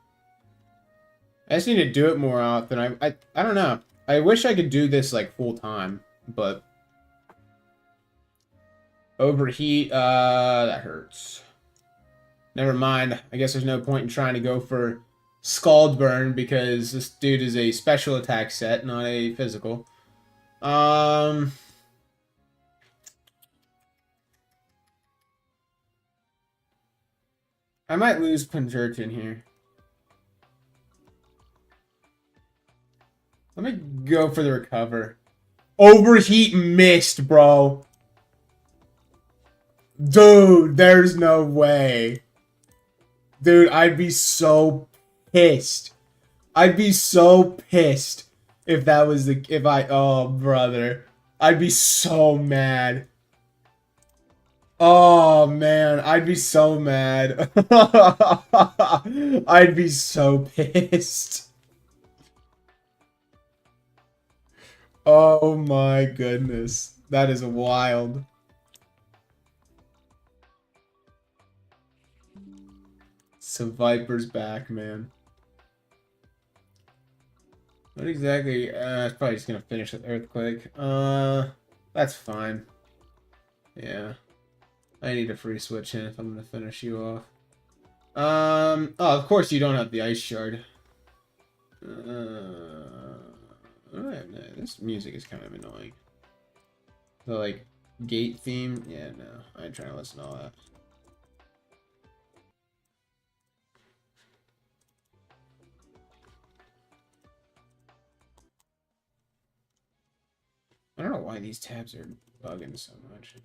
I just need to do it more often. I don't know. I wish I could do this like full time, but overheat, that hurts. Never mind. I guess there's no point in trying to go for Scald Burn because this dude is a special attack set, not a physical. I might lose Punjurchin here. Let me go for the recover. Overheat missed, bro. Dude, there's no way. Dude, I'd be so pissed. I'd be so pissed if that was oh, brother. I'd be so mad. Oh, man, I'd be so mad. I'd be so pissed. Oh my goodness. That is wild. So Viper's back, man. What exactly? It's probably just gonna finish with Earthquake. That's fine. Yeah. I need a free switch in if I'm gonna finish you off. Oh, of course you don't have the Ice Shard. This music is kind of annoying. The, like, gate theme? Yeah, no. I ain't trying to listen to all that. why these tabs are bugging so much.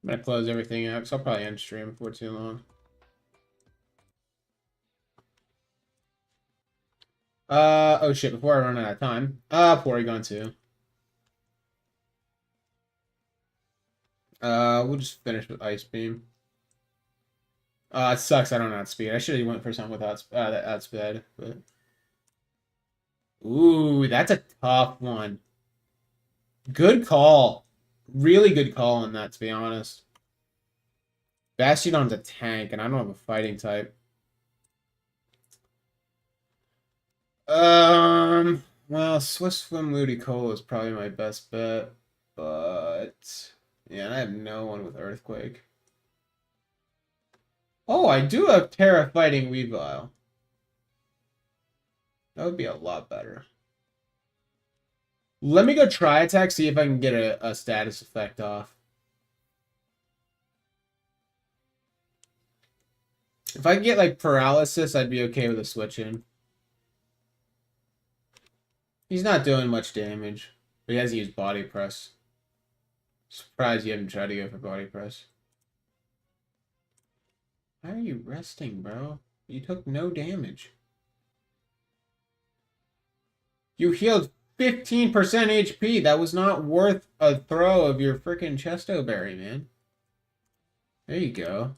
I'm gonna close everything out, so I'll probably end stream before too long. Oh shit, before I run out of time. Porygon 2. We'll just finish with Ice Beam. It sucks I don't outspeed. I should have went for something without that outspeed, but... Ooh, that's a tough one. Good call. Really good call on that, to be honest. Bastiodon's a tank, and I don't have a fighting type. Well, Swiss Swim Ludicolo is probably my best bet, but yeah, I have no one with Earthquake. Oh, I do have Terra Fighting Weavile. That would be a lot better. Let me go try attack, see if I can get a status effect off. If I can get like paralysis, I'd be okay with a switch in. He's not doing much damage, but he has to use body press. Surprised you haven't tried to go for body press. Why are you resting, bro? You took no damage. You healed 15% HP. That was not worth a throw of your freaking Chesto Berry, man. There you go.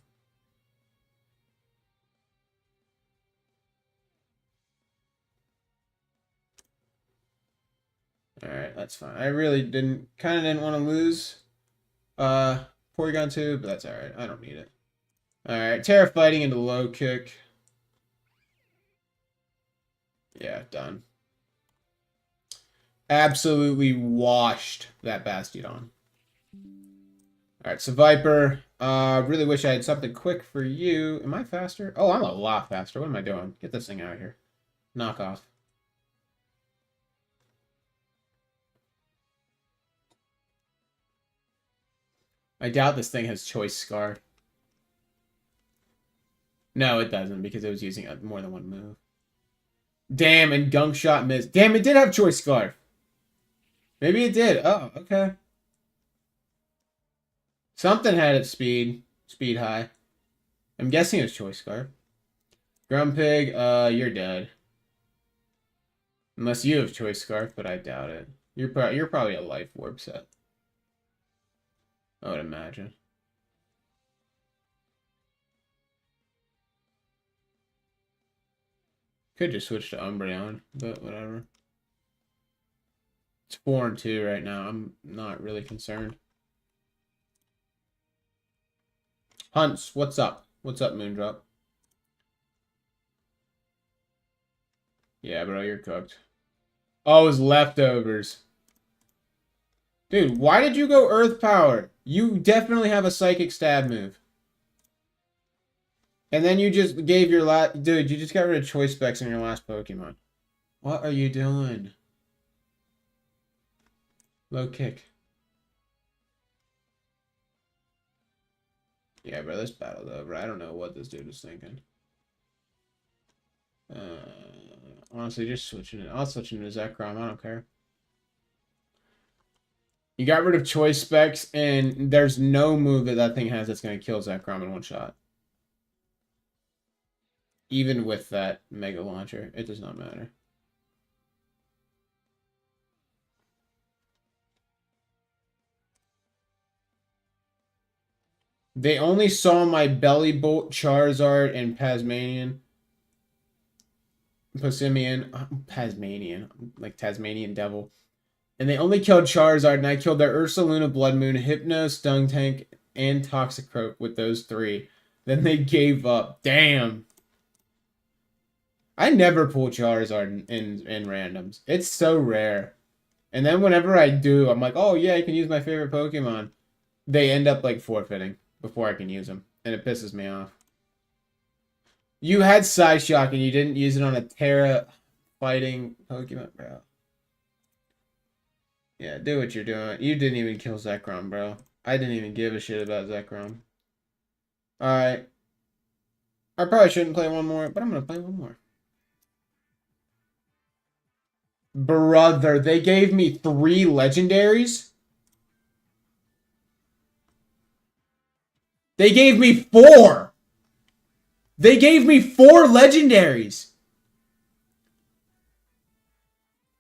Alright, that's fine. I really didn't want to lose Porygon 2, but that's alright. I don't need it. Alright, Terra Fighting into low kick. Yeah, done. Absolutely washed that Bastiodon. Alright, so Viper. Really wish I had something quick for you. Am I faster? Oh, I'm a lot faster. What am I doing? Get this thing out of here. Knock off. I doubt this thing has Choice Scarf. No, it doesn't, because it was using more than one move. Damn, and Gunk Shot missed. Damn, it did have Choice Scarf. Maybe it did. Oh, okay. Something had its speed high. I'm guessing it was Choice Scarf. Grumpig, you're dead. Unless you have Choice Scarf, but I doubt it. You're probably a Life Orb set. I would imagine. Could just switch to Umbreon, but whatever. It's 4-2 right now. I'm not really concerned. Hunts, what's up? What's up, Moondrop? Yeah, bro, you're cooked. Oh, it was leftovers. Dude, why did you go Earth Power? You definitely have a Psychic Stab move. And then you just gave your last... Dude, you just got rid of Choice Specs in your last Pokemon. What are you doing? Low kick. Yeah, bro, this battle's over. I don't know what this dude is thinking. Honestly, just switching it. I'll switch into Zekrom. I don't care. You got rid of Choice Specs, and there's no move that thing has that's going to kill Zekrom in one shot. Even with that Mega Launcher, it does not matter. They only saw my Belly Bolt, Charizard, and Pasmanian. Pasmanian, like Tasmanian Devil. And they only killed Charizard, and I killed their Ursaluna, Blood Moon, Hypno, Stung Tank, and Toxicroak with those 3. Then they gave up. Damn. I never pull Charizard in randoms. It's so rare. And then whenever I do, I'm like, oh yeah, I can use my favorite Pokemon. They end up like forfeiting before I can use them. And it pisses me off. You had Psyshock and you didn't use it on a Terra fighting Pokemon, bro. Yeah, do what you're doing. You didn't even kill Zekrom, bro. I didn't even give a shit about Zekrom. Alright. I probably shouldn't play one more, but I'm going to play one more. Brother, they gave me 3 legendaries. They gave me 4. They gave me 4 legendaries.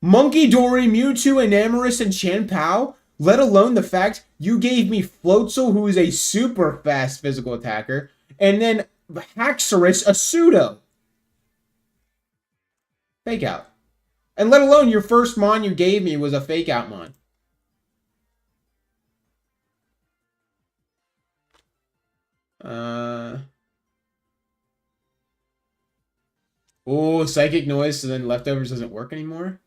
Monkey Dory, Mewtwo, Enamorus, and Chanpao, let alone the fact you gave me Floatzel, who is a super fast physical attacker, and then Haxorus, a pseudo. Fake out. And let alone your first mon you gave me was a fake out mon. Oh, Psychic Noise, so then Leftovers doesn't work anymore?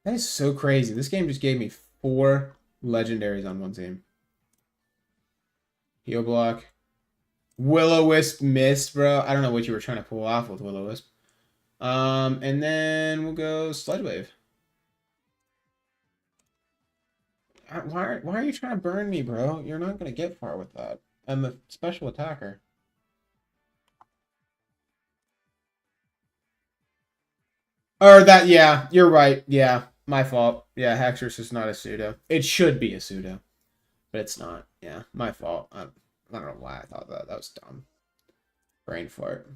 That is so crazy. This game just gave me 4 legendaries on one team. Heal block. Will-O-Wisp missed, bro. I don't know what you were trying to pull off with Will-O-Wisp. And then we'll go Sludge Wave. Why are you trying to burn me, bro? You're not going to get far with that. I'm a special attacker. Or that, yeah, you're right. Yeah, my fault. Yeah, Haxorus is not a pseudo. It should be a pseudo, but it's not. Yeah, my fault. I don't know why I thought that. That was dumb. Brain fart.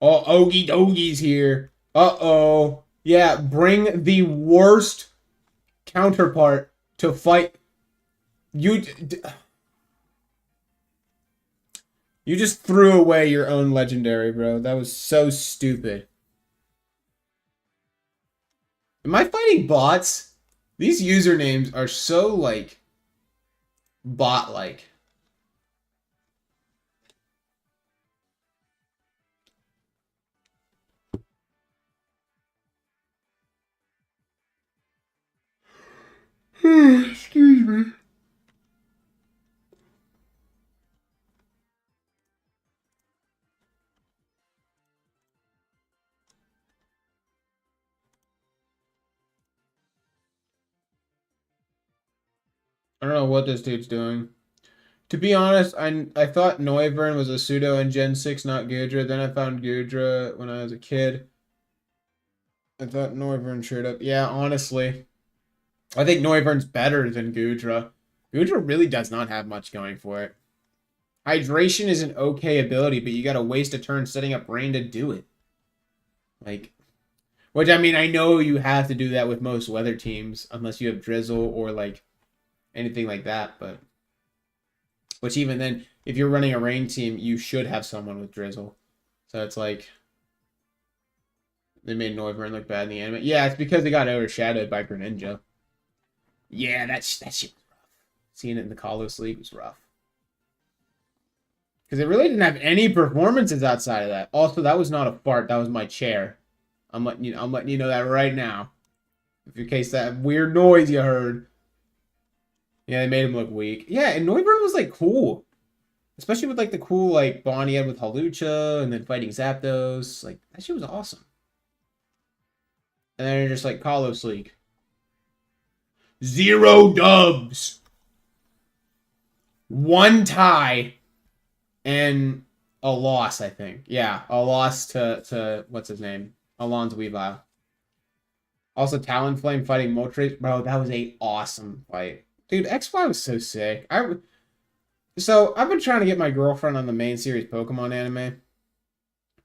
Oh, Ogie Dogie's here. Uh-oh. Yeah, bring the worst counterpart to fight. You just threw away your own legendary, bro. That was so stupid. Am I fighting bots? These usernames are so, like, bot-like. Excuse me. I don't know what this dude's doing. To be honest, I thought Noivern was a pseudo in Gen 6, not Gudra. Then I found Gudra when I was a kid. I thought Noivern showed up. Yeah, honestly. I think Noivern's better than Gudra. Gudra really does not have much going for it. Hydration is an okay ability, but you gotta waste a turn setting up rain to do it. Like, which, I mean, I know you have to do that with most weather teams, unless you have Drizzle or, like, anything like that, but... Which even then, if you're running a rain team, you should have someone with Drizzle. So it's like... They made Noivern look bad in the anime. Yeah, it's because they got overshadowed by Greninja. Yeah, that shit was rough. Seeing it in the Kalos League was rough. Because it really didn't have any performances outside of that. Also, that was not a fart. That was my chair. I'm letting you know that right now. In case that weird noise you heard. Yeah, they made him look weak. Yeah, and Noivern was, like, cool. Especially with, like, the cool, like, bond he had with Hawlucha and then fighting Zapdos. Like, that shit was awesome. And then you're just like, Kalos League. 0 dubs. 1 tie. And a loss, I think. Yeah, a loss to what's his name? Alonzo Weavile. Also, Talonflame fighting Moltres. Bro, that was a awesome fight. Dude, XY was so sick. So, I've been trying to get my girlfriend on the main series Pokemon anime.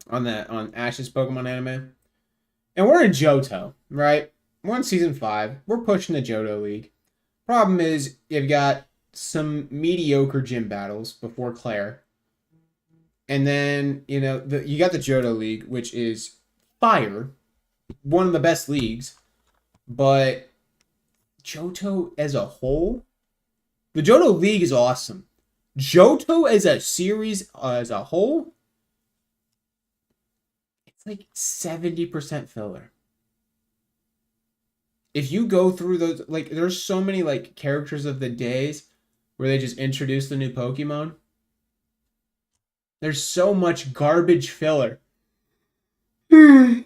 On Ash's Pokemon anime. And we're in Johto, right? We're in Season 5. We're pushing the Johto League. Problem is, you've got some mediocre gym battles before Claire. And then, you know, you got the Johto League, which is fire. One of the best leagues. But Johto as a whole? The Johto League is awesome. Johto as a series, as a whole? It's like 70% filler. If you go through those, like, there's so many, like, characters of the days where they just introduce the new Pokemon. There's so much garbage filler. I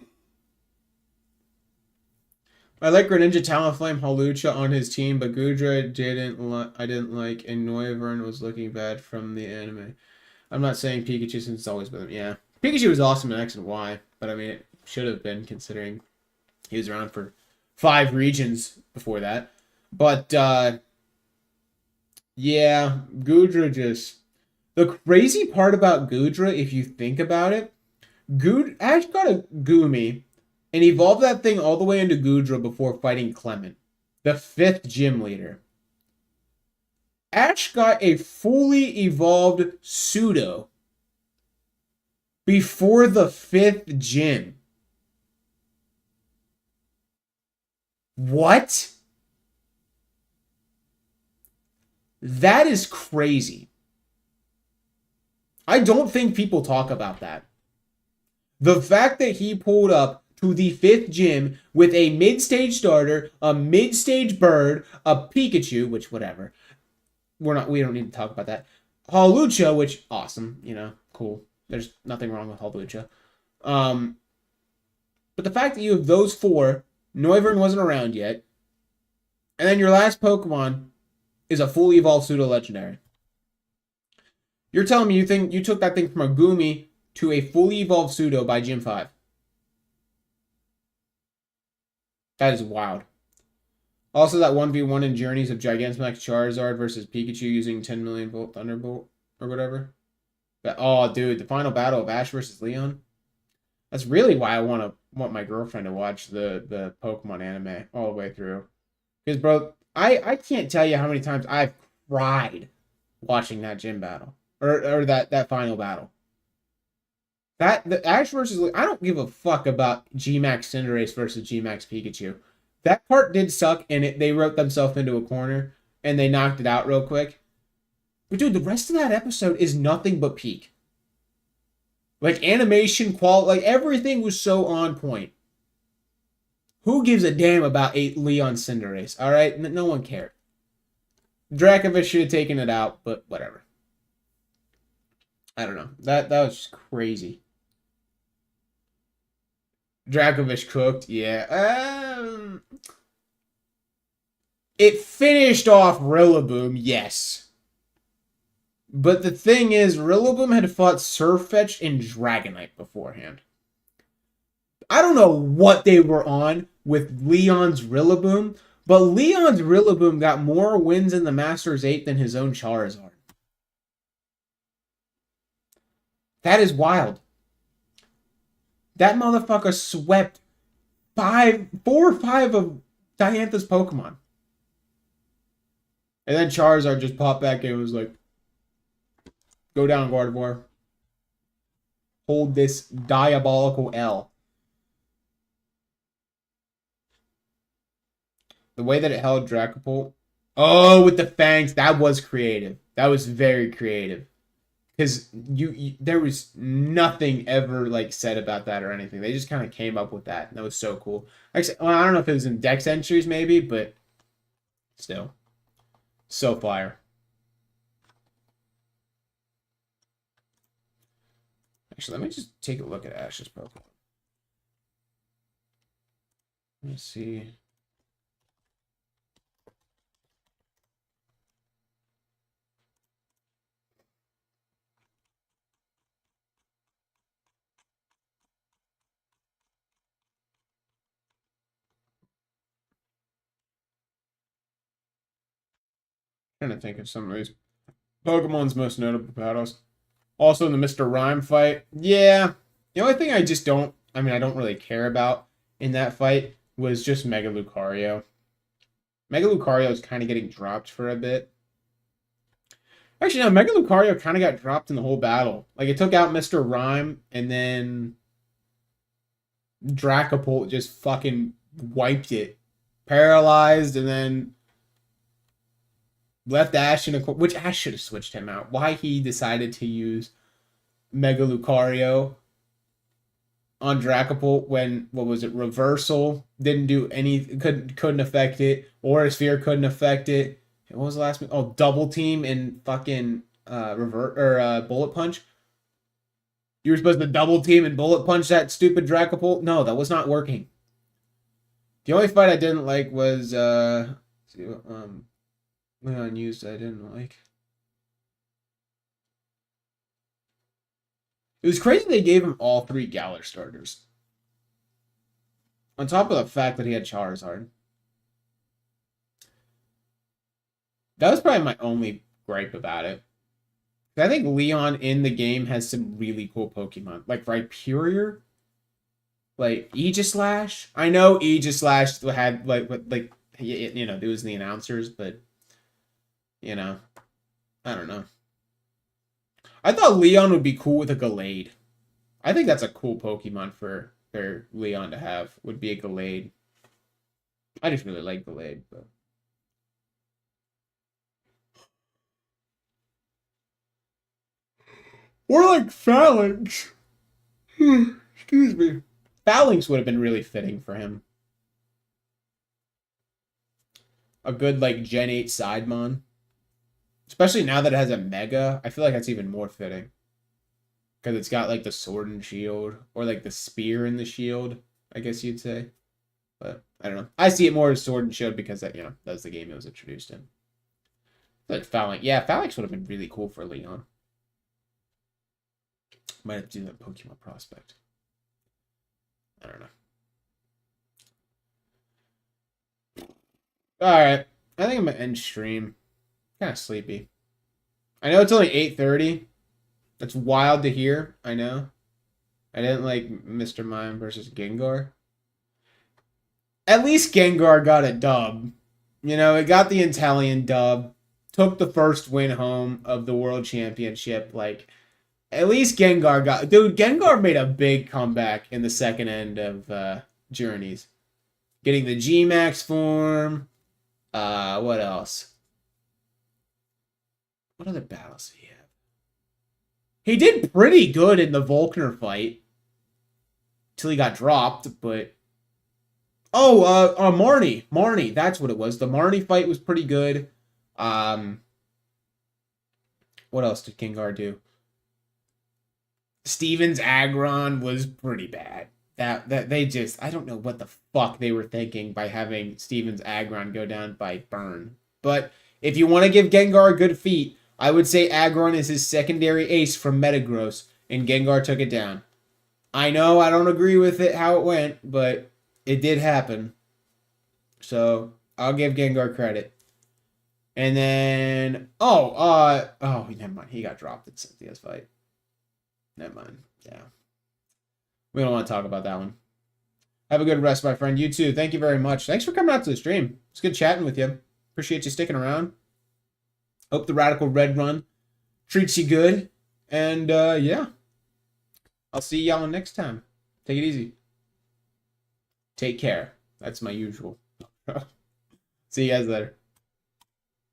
like Greninja, Talonflame, Hawlucha on his team, but Gudra I didn't like, and Noivern was looking bad from the anime. I'm not saying Pikachu since it's always been, yeah. Pikachu was awesome in X and Y, but I mean, it should have been considering he was around for 5 regions before that. But, yeah, Goodra just... The crazy part about Goodra, if you think about it, Ash got a Goomy and evolved that thing all the way into Goodra before fighting Clement, the 5th gym leader. Ash got a fully evolved Pseudo before the 5th gym. What? That is crazy. I don't think people talk about that. The fact that he pulled up to the 5th gym with a mid-stage starter, a mid-stage bird, a Pikachu, which whatever. We don't need to talk about that. Hawlucha, which awesome, cool. There's nothing wrong with Hawlucha. But the fact that you have those 4, Noivern wasn't around yet, and then your last Pokemon is a fully evolved pseudo legendary. You're telling me you think you took that thing from a Goomy to a fully evolved pseudo by Gym 5? That is wild. Also, that 1v1 in Journeys of Gigantamax Charizard versus Pikachu using 10 million volt Thunderbolt or whatever. But, oh, dude, the final battle of Ash versus Leon. That's really why I want my girlfriend to watch the Pokemon anime all the way through. Because, bro, I can't tell you how many times I've cried watching that gym battle. Or that final battle. The Ash versus... I don't give a fuck about G-Max Cinderace versus G-Max Pikachu. That part did suck, and they wrote themselves into a corner, and they knocked it out real quick. But dude, the rest of that episode is nothing but peak. Like, animation, quality, like, everything was so on point. Who gives a damn about Leon Cinderace, alright? No one cared. Dracovish should have taken it out, but whatever. I don't know. That was just crazy. Dracovish cooked, yeah. It finished off Rillaboom, yes. But the thing is, Rillaboom had fought Surfetch'd and Dragonite beforehand. I don't know what they were on with Leon's Rillaboom, but Leon's Rillaboom got more wins in the Masters 8 than his own Charizard. That is wild. That motherfucker swept 4 or 5 of Diantha's Pokemon. And then Charizard just popped back and was like, go down, Gardevoir. Hold this diabolical L. The way that it held Dracopult. Oh, with the fangs. That was creative. That was very creative. Because there was nothing ever like said about that or anything. They just kind of came up with that. And that was so cool. Actually, well, I don't know if it was in Dex entries maybe, but still. So fire. Actually, let me just take a look at Ash's Pokemon. Let's see. Trying to think of some of these Pokemon's most notable battles. Also in the Mr. Rhyme fight. Yeah. The only thing I don't really care about in that fight was just Mega Lucario. Mega Lucario is kind of getting dropped for a bit. Actually, no, Mega Lucario kind of got dropped in the whole battle. Like, it took out Mr. Rhyme, and then Dracopult just fucking wiped it. Paralyzed, and then left Ash in a... Which Ash should have switched him out. Why he decided to use Mega Lucario on Dracopult when, what was it, Reversal didn't do any... Couldn't affect it. Aura Sphere couldn't affect it. What was the last one? Oh, Double Team and fucking Bullet Punch. You were supposed to double team and bullet punch that stupid Dracopult? No, that was not working. The only fight I didn't like was Leon used I didn't like. It was crazy they gave him all 3 Galar starters. On top of the fact that he had Charizard. That was probably my only gripe about it. I think Leon in the game has some really cool Pokemon. Like Rhyperior. Like Aegislash. I know Aegislash had like you know, it was the announcers, but you know, I don't know. I thought Leon would be cool with a Gallade. I think that's a cool Pokemon for Leon to have. Would be a Gallade. I just really like Gallade, but or like Phalanx. Excuse me. Phalanx would have been really fitting for him. A good like Gen 8 Sidemon. Especially now that it has a Mega, I feel like that's even more fitting. Because it's got like the sword and shield. Or like the spear and the shield, I guess you'd say. But I don't know. I see it more as sword and shield because that, you know, that was the game it was introduced in. Like Phalanx. Yeah, Phalanx would have been really cool for Leon. Might have to do that Pokemon Prospect. I don't know. Alright. I think I'm gonna end stream. Kind of sleepy. I know it's only 8:30. That's wild to hear. I know. I didn't like Mr. Mime versus Gengar. At least Gengar got a dub. You know, it got the Italian dub. Took the first win home of the World Championship. Like, at least Gengar got... Dude, Gengar made a big comeback in the second end of Journeys. Getting the G-Max form. What else? What other battles did he have? He did pretty good in the Volkner fight. Till he got dropped, but... Oh, Marnie. Marnie, that's what it was. The Marnie fight was pretty good. What else did Gengar do? Steven's Aggron was pretty bad. That they just... I don't know what the fuck they were thinking by having Steven's Aggron go down by burn. But if you want to give Gengar a good feat, I would say Aggron is his secondary ace from Metagross, and Gengar took it down. I know I don't agree with it how it went, but it did happen. So I'll give Gengar credit. And then never mind. He got dropped in Cynthia's fight. Never mind. Yeah. We don't want to talk about that one. Have a good rest, my friend. You too. Thank you very much. Thanks for coming out to the stream. It's good chatting with you. Appreciate you sticking around. Hope the Radical Red Run treats you good. And, yeah. I'll see y'all next time. Take it easy. Take care. That's my usual. See you guys later.